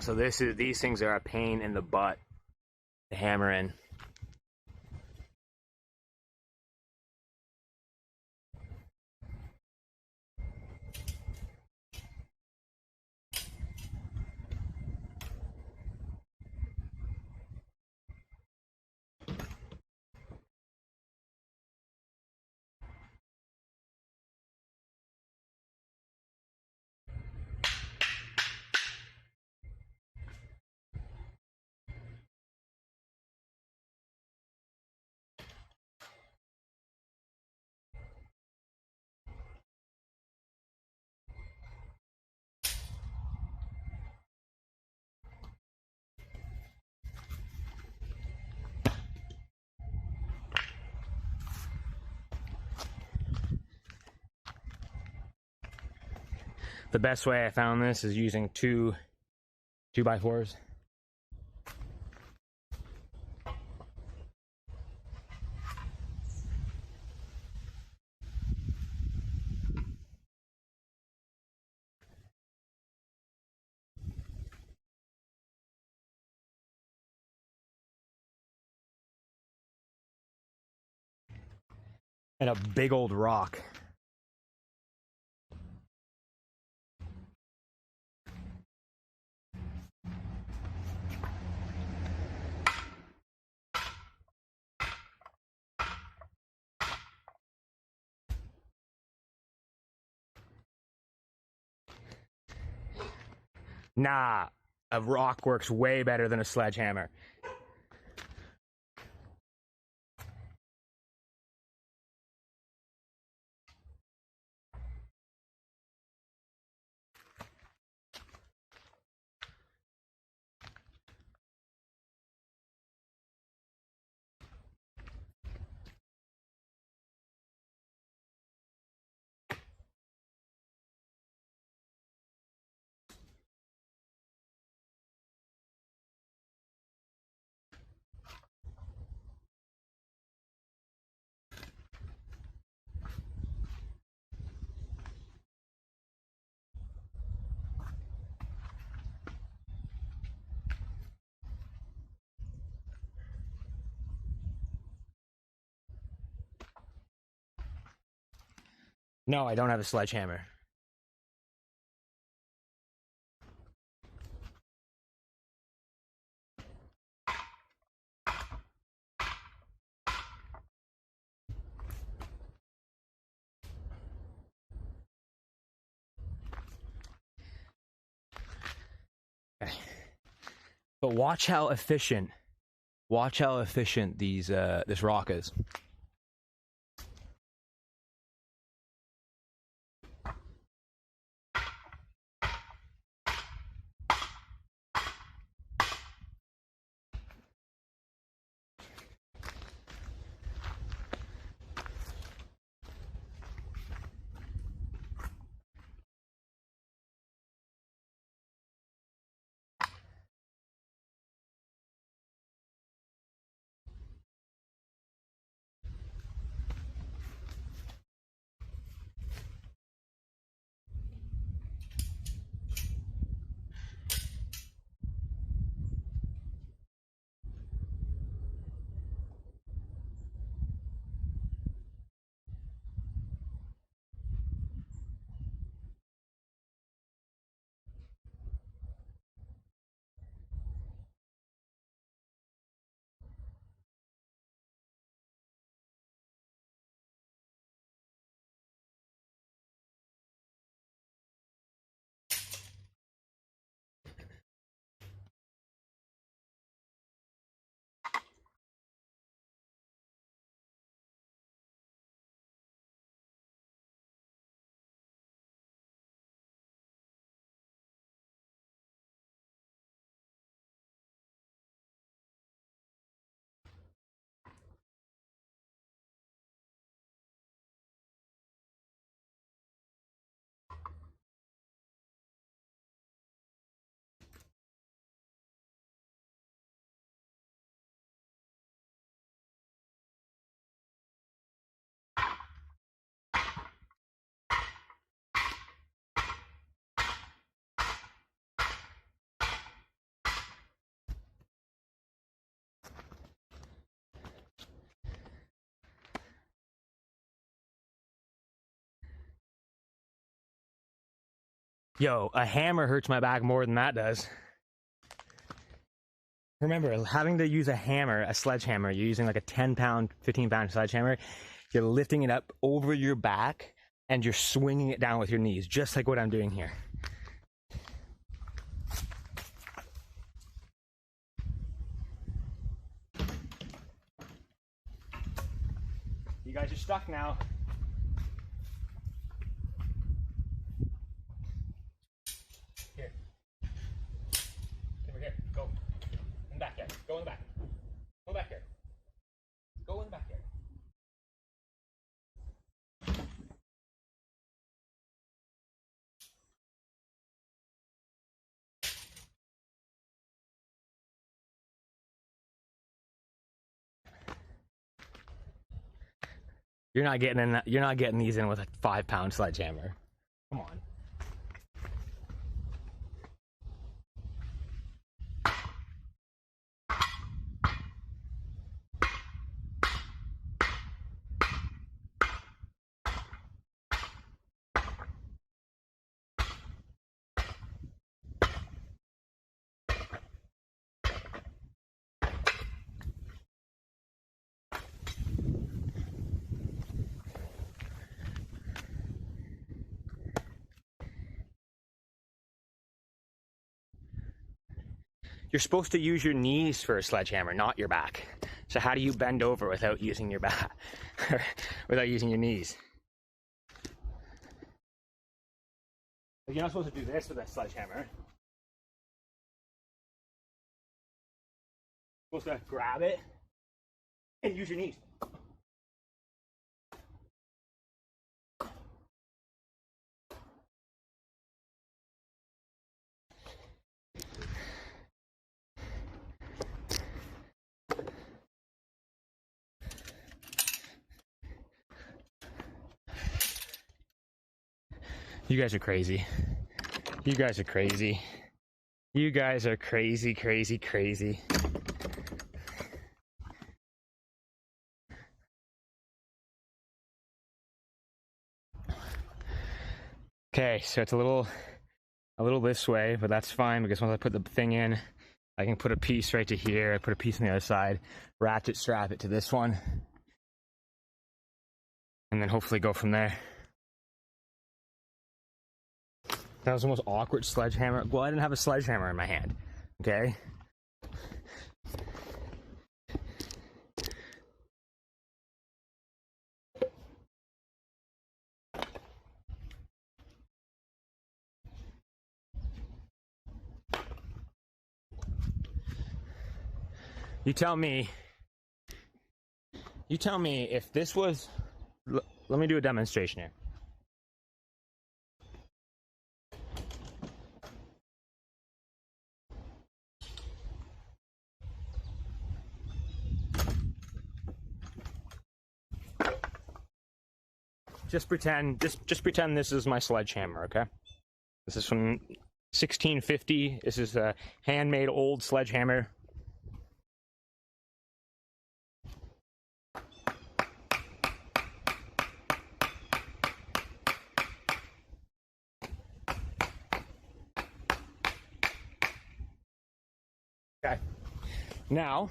So these things are a pain in the butt to hammer in. The best way I found this is using two 2x4s. And a big old rock. Nah, a rock works way better than a sledgehammer. No, I don't have a sledgehammer. Okay. But watch how efficient this rock is. Yo, a hammer hurts my back more than that does. Remember, having to use a hammer, a sledgehammer, you're using like a 10-pound, 15-pound sledgehammer, you're lifting it up over your back and you're swinging it down with your knees, just like what I'm doing here. You guys are stuck now. Here. Over here. Go. In the back here. Go in the back. Go back here. Go in the back here. You're not getting in that, you're not getting these in with a 5-pound sledgehammer. Come on. You're supposed to use your knees for a sledgehammer, not your back. So how do you bend over without using your back, without using your knees? You're not supposed to do this with a sledgehammer. You're supposed to grab it and use your knees. You guys are crazy. You guys are crazy. You guys are crazy, crazy, crazy. Okay, so it's a little this way, but that's fine because once I put the thing in, I can put a piece right to here, I put a piece on the other side, ratchet strap it to this one, and then hopefully go from there. That was the most awkward sledgehammer. Well, I didn't have a sledgehammer in my hand, okay? You tell me if this was, let me do a demonstration here. Just pretend this is my sledgehammer, okay? This is from 1650. This is a handmade old sledgehammer. Okay. Now,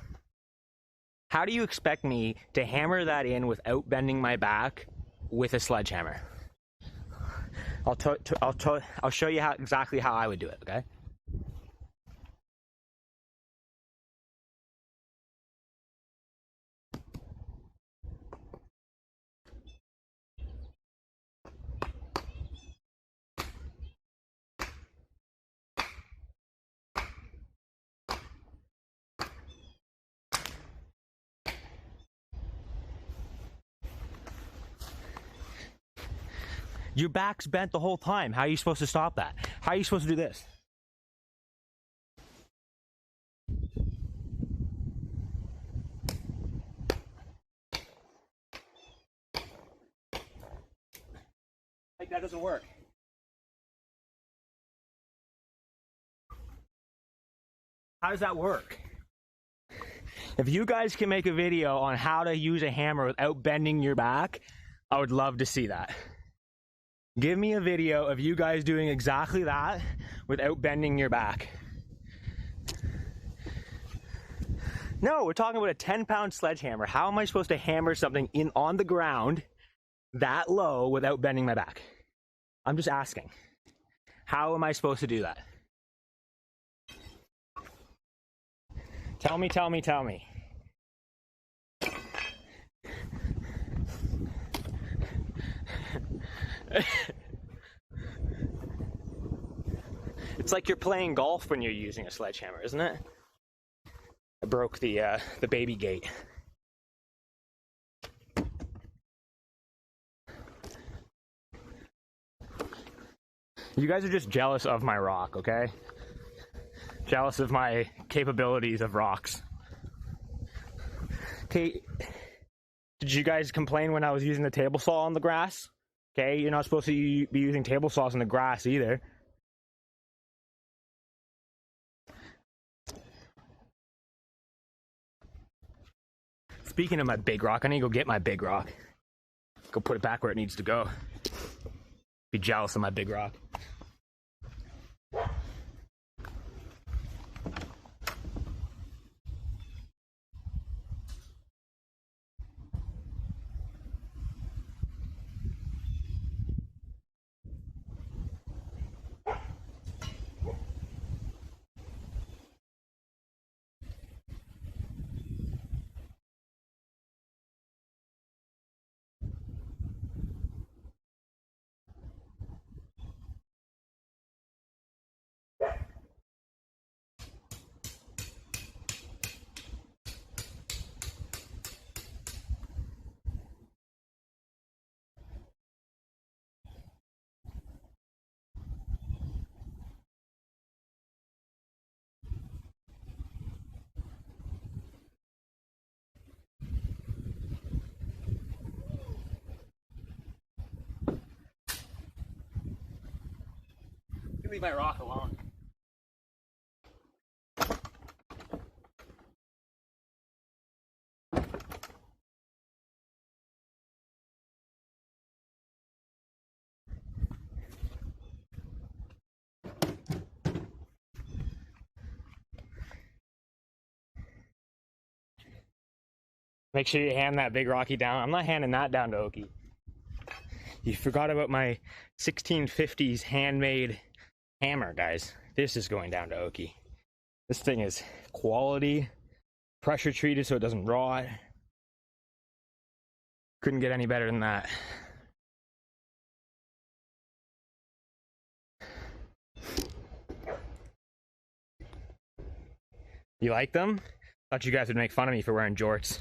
how do you expect me to hammer that in without bending my back with a sledgehammer? I'll show you exactly how I would do it, okay? Your back's bent the whole time. How are you supposed to stop that? How are you supposed to do this? Like, that doesn't work. How does that work? If you guys can make a video on how to use a hammer without bending your back, I would love to see that. Give me a video of you guys doing exactly that without bending your back. No, we're talking about a 10-pound sledgehammer. How am I supposed to hammer something in on the ground that low without bending my back? I'm just asking. How am I supposed to do that? Tell me, tell me, tell me. It's like you're playing golf when you're using a sledgehammer, isn't it? I broke the baby gate. You guys are just jealous of my rock, okay? Jealous of my capabilities of rocks. Okay, did you guys complain when I was using the table saw on the grass? Okay, you're not supposed to be using table saws on the grass either. Speaking of my big rock, I need to go get my big rock. Go put it back where it needs to go. Be jealous of my big rock. Leave my rock alone. Make sure you hand that big rocky down. I'm not handing that down to Oki. You forgot about my 1650s handmade hammer, guys. This is going down to Oki. This thing is quality, pressure treated so it doesn't rot. Couldn't get any better than that. You like them? Thought you guys would make fun of me for wearing jorts.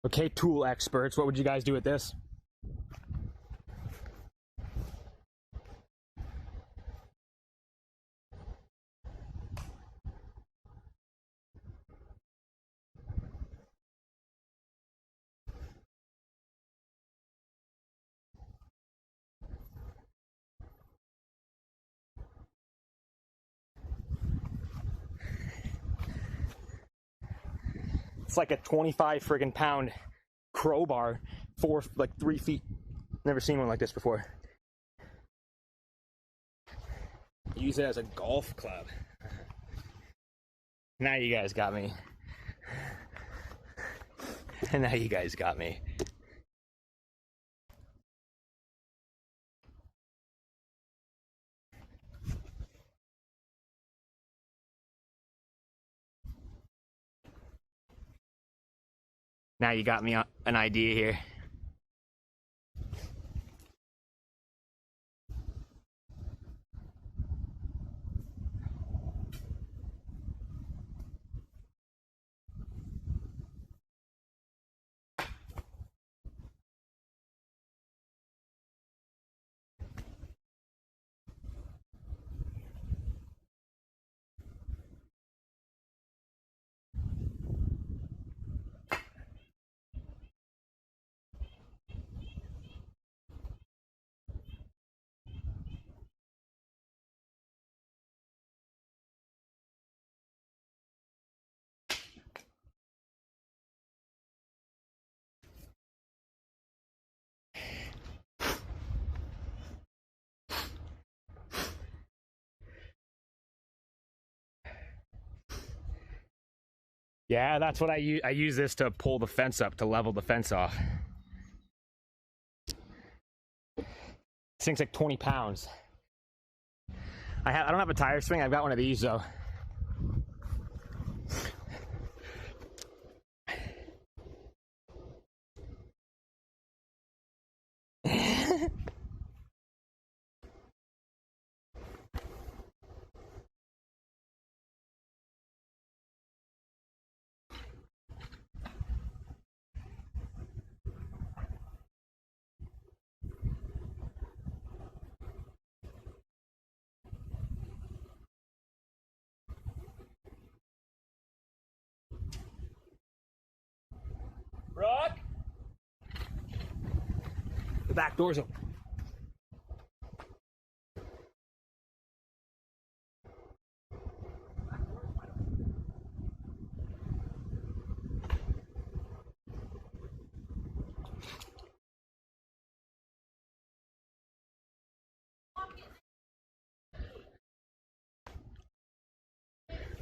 Okay, tool experts, what would you guys do with this? It's like a 25 friggin' pound crowbar like 3 feet. Never seen one like this before. Use it as a golf club. Now you guys got me. Now you guys got me. Now you got me an idea here. Yeah, that's what I use. I use this to pull the fence up, to level the fence off. This thing's like 20 pounds. I don't have a tire swing. I've got one of these though. Rock! The back door's open.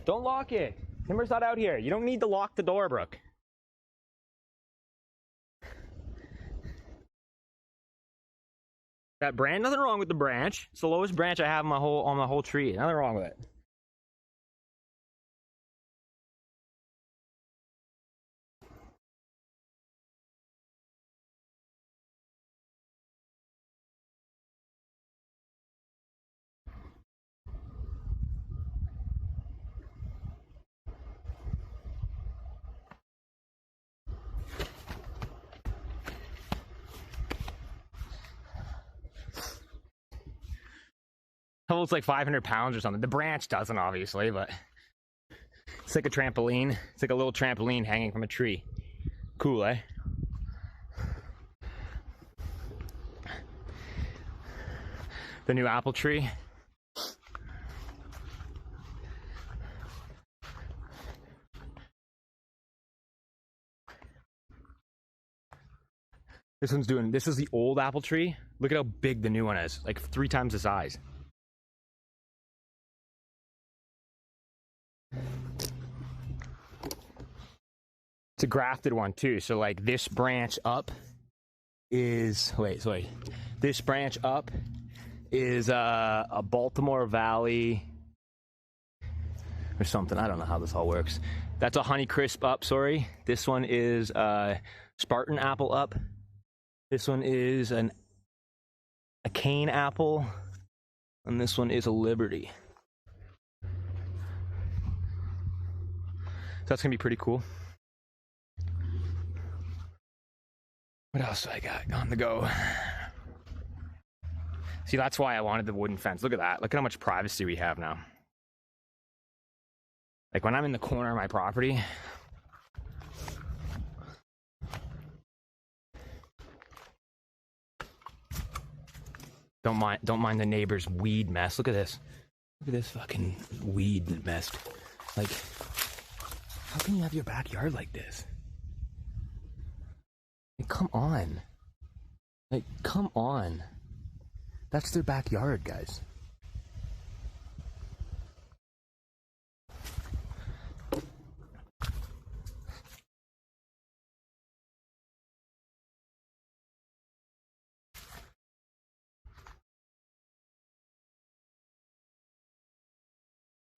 Don't lock it. Timber's not out here. You don't need to lock the door, Brooke. That branch, nothing wrong with the branch. It's the lowest branch I have on my whole tree. Nothing wrong with it. Holds like 500 pounds or something. The branch doesn't, obviously, but it's like a trampoline. It's like a little trampoline hanging from a tree. Cool, eh? The new apple tree. This is the old apple tree. Look at how big the new one is. Like 3 times the size. It's a grafted one too, so like this branch up is this branch up is a Baltimore Valley or something. I don't know how this all works. That's a Honeycrisp up, sorry. This one is Spartan apple up. This one is a cane apple, and this one is a Liberty. So that's gonna be pretty cool. What else do I got on the go? See, that's why I wanted the wooden fence. Look at that. Look at how much privacy we have now. Like when I'm in the corner of my property, don't mind the neighbor's weed mess. Look at this. Look at this fucking weed mess. Like, how can you have your backyard like this? Come on. Like, come on. That's their backyard, guys.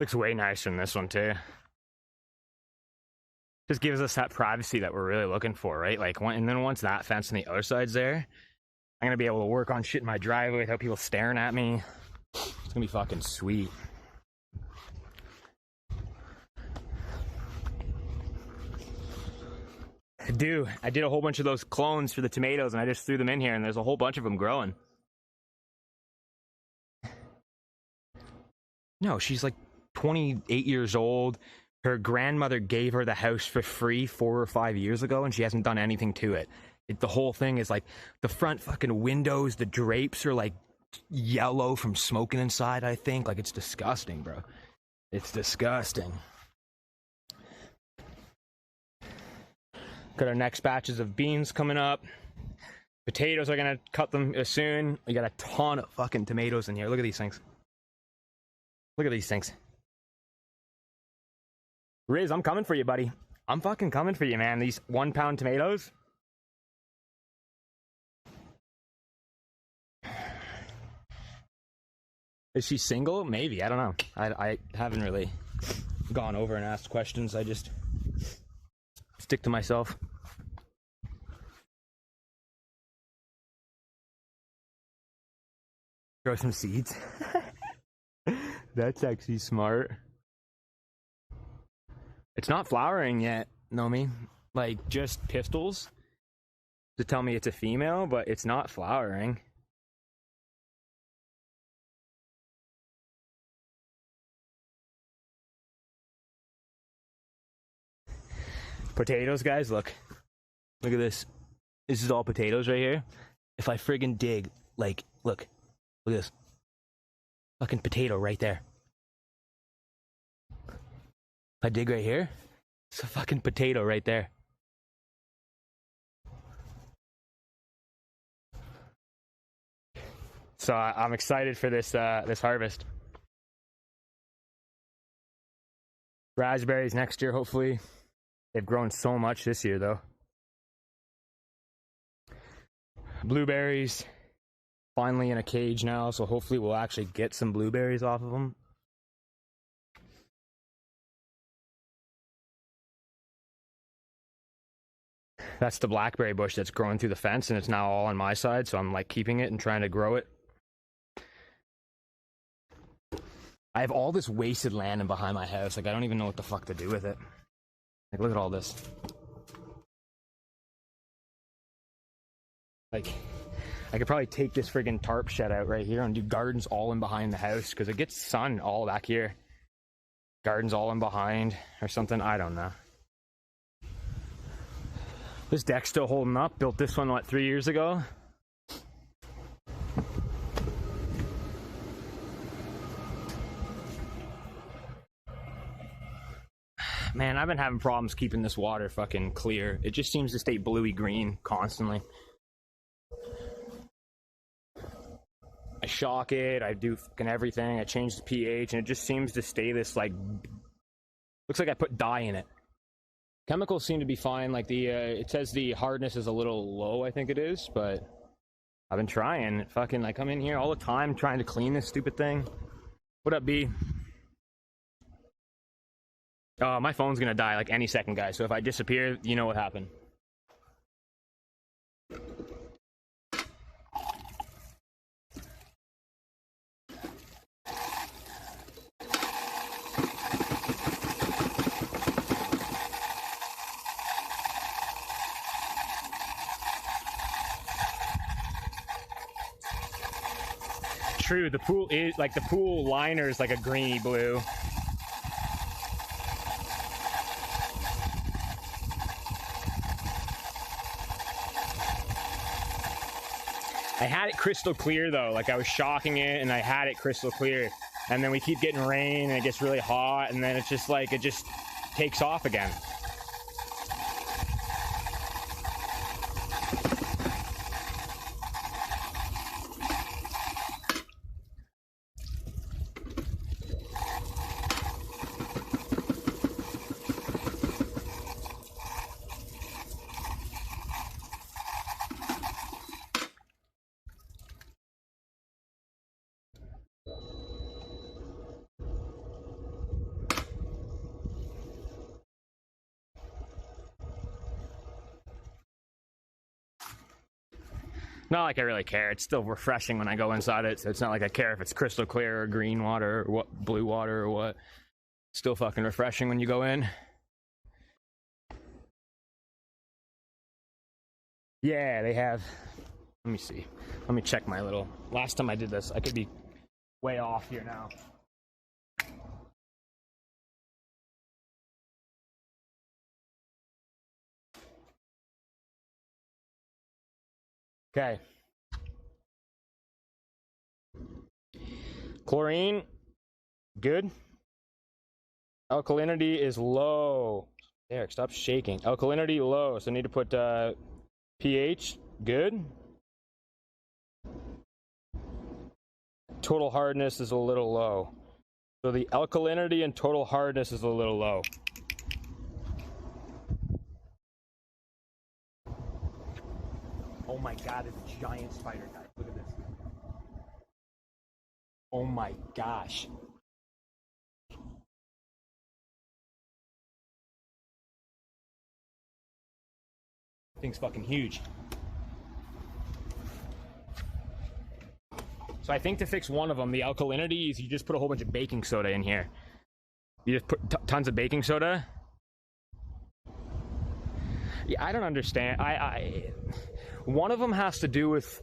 Looks way nicer than this one, too. Just gives us that privacy that we're really looking for, right? Like, and then once that fence on the other side's there, I'm gonna be able to work on shit in my driveway without people staring at me. It's gonna be fucking sweet. I did a whole bunch of those clones for the tomatoes, and I just threw them in here, and there's a whole bunch of them growing. No, she's like 28 years old. Her grandmother gave her the house for free 4 or 5 years ago, and she hasn't done anything to it. The whole thing is like the front fucking windows, the drapes are like yellow from smoking inside, I think. Like, it's disgusting, bro. It's disgusting. Got our next batches of beans coming up. Potatoes are gonna cut them soon. We got a ton of fucking tomatoes in here. Look at these things. Look at these things. Riz, I'm coming for you, buddy. I'm fucking coming for you, man. These 1 pound tomatoes. Is she single? Maybe. I don't know. I haven't really gone over and asked questions. I just stick to myself. Grow some seeds. That's actually smart. It's not flowering yet, Nomi. Like, just pistils to tell me it's a female, but it's not flowering. Potatoes, guys, look. Look at this. This is all potatoes right here. If I friggin' dig, like, look. Look at this. Fucking potato right there. If I dig right here, it's a fucking potato right there. So I'm excited for this this harvest. Raspberries next year, hopefully. They've grown so much this year, though. Blueberries, finally in a cage now, so hopefully we'll actually get some blueberries off of them. That's the blackberry bush that's growing through the fence, and it's now all on my side, so I'm like keeping it and trying to grow it. I have all this wasted land in behind my house. Like, I don't even know what the fuck to do with it. Like, look at all this. Like, I could probably take this friggin' tarp shed out right here and do gardens all in behind the house, because it gets sun all back here. Gardens all in behind or something. I don't know. This deck's still holding up. Built this one, what, 3 years ago? Man, I've been having problems keeping this water fucking clear. It just seems to stay bluey green constantly. I shock it, I do fucking everything, I change the pH, and it just seems to stay this, like, looks like I put dye in it. Chemicals seem to be fine, like the, it says the hardness is a little low, I think it is, but I've been trying. Fucking, I come in here all the time trying to clean this stupid thing. What up, B? Oh, my phone's gonna die like any second, guys, so if I disappear, you know what happened. True, the pool is, like, the pool liner is like a greeny blue. I had it crystal clear though, like I was shocking it and I had it crystal clear, and then we keep getting rain and it gets really hot, and then it's just like, it just takes off again. Not like I really care. It's still refreshing when I go inside it, so it's not like I care if it's crystal clear or green water or what, blue water or what. Still fucking refreshing when you go in. Yeah, they have. Let me see. Let me check my little. Last time I did this, I could be way off here now. Okay. Chlorine, good. Alkalinity is low. Derek, stop shaking. Alkalinity low, so I need to put pH, good. Total hardness is a little low. So the alkalinity and total hardness is a little low. Oh my god, it's a giant spider, guys. Look at this. Oh my gosh. Thing's fucking huge. So I think to fix one of them, the alkalinity, is you just put a whole bunch of baking soda in here. You just put tons of baking soda. Yeah, I don't understand. One of them has to do with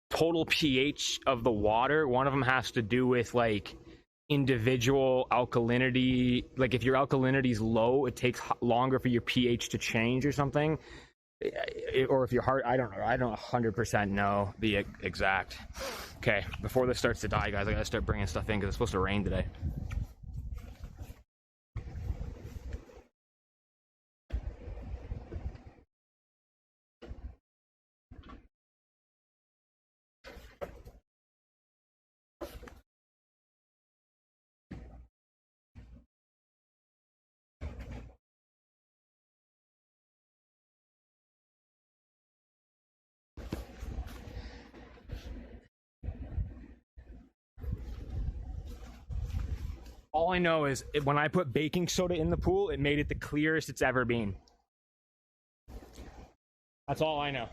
total pH of the water. One of them has to do with like individual alkalinity. Like if your alkalinity is low, it takes longer for your pH to change or something. Or if your heart, I don't know. I don't 100% know the exact. Okay, before this starts to die, guys, I gotta start bringing stuff in because it's supposed to rain today. All I know is when I put baking soda in the pool, it made it the clearest it's ever been. That's all I know.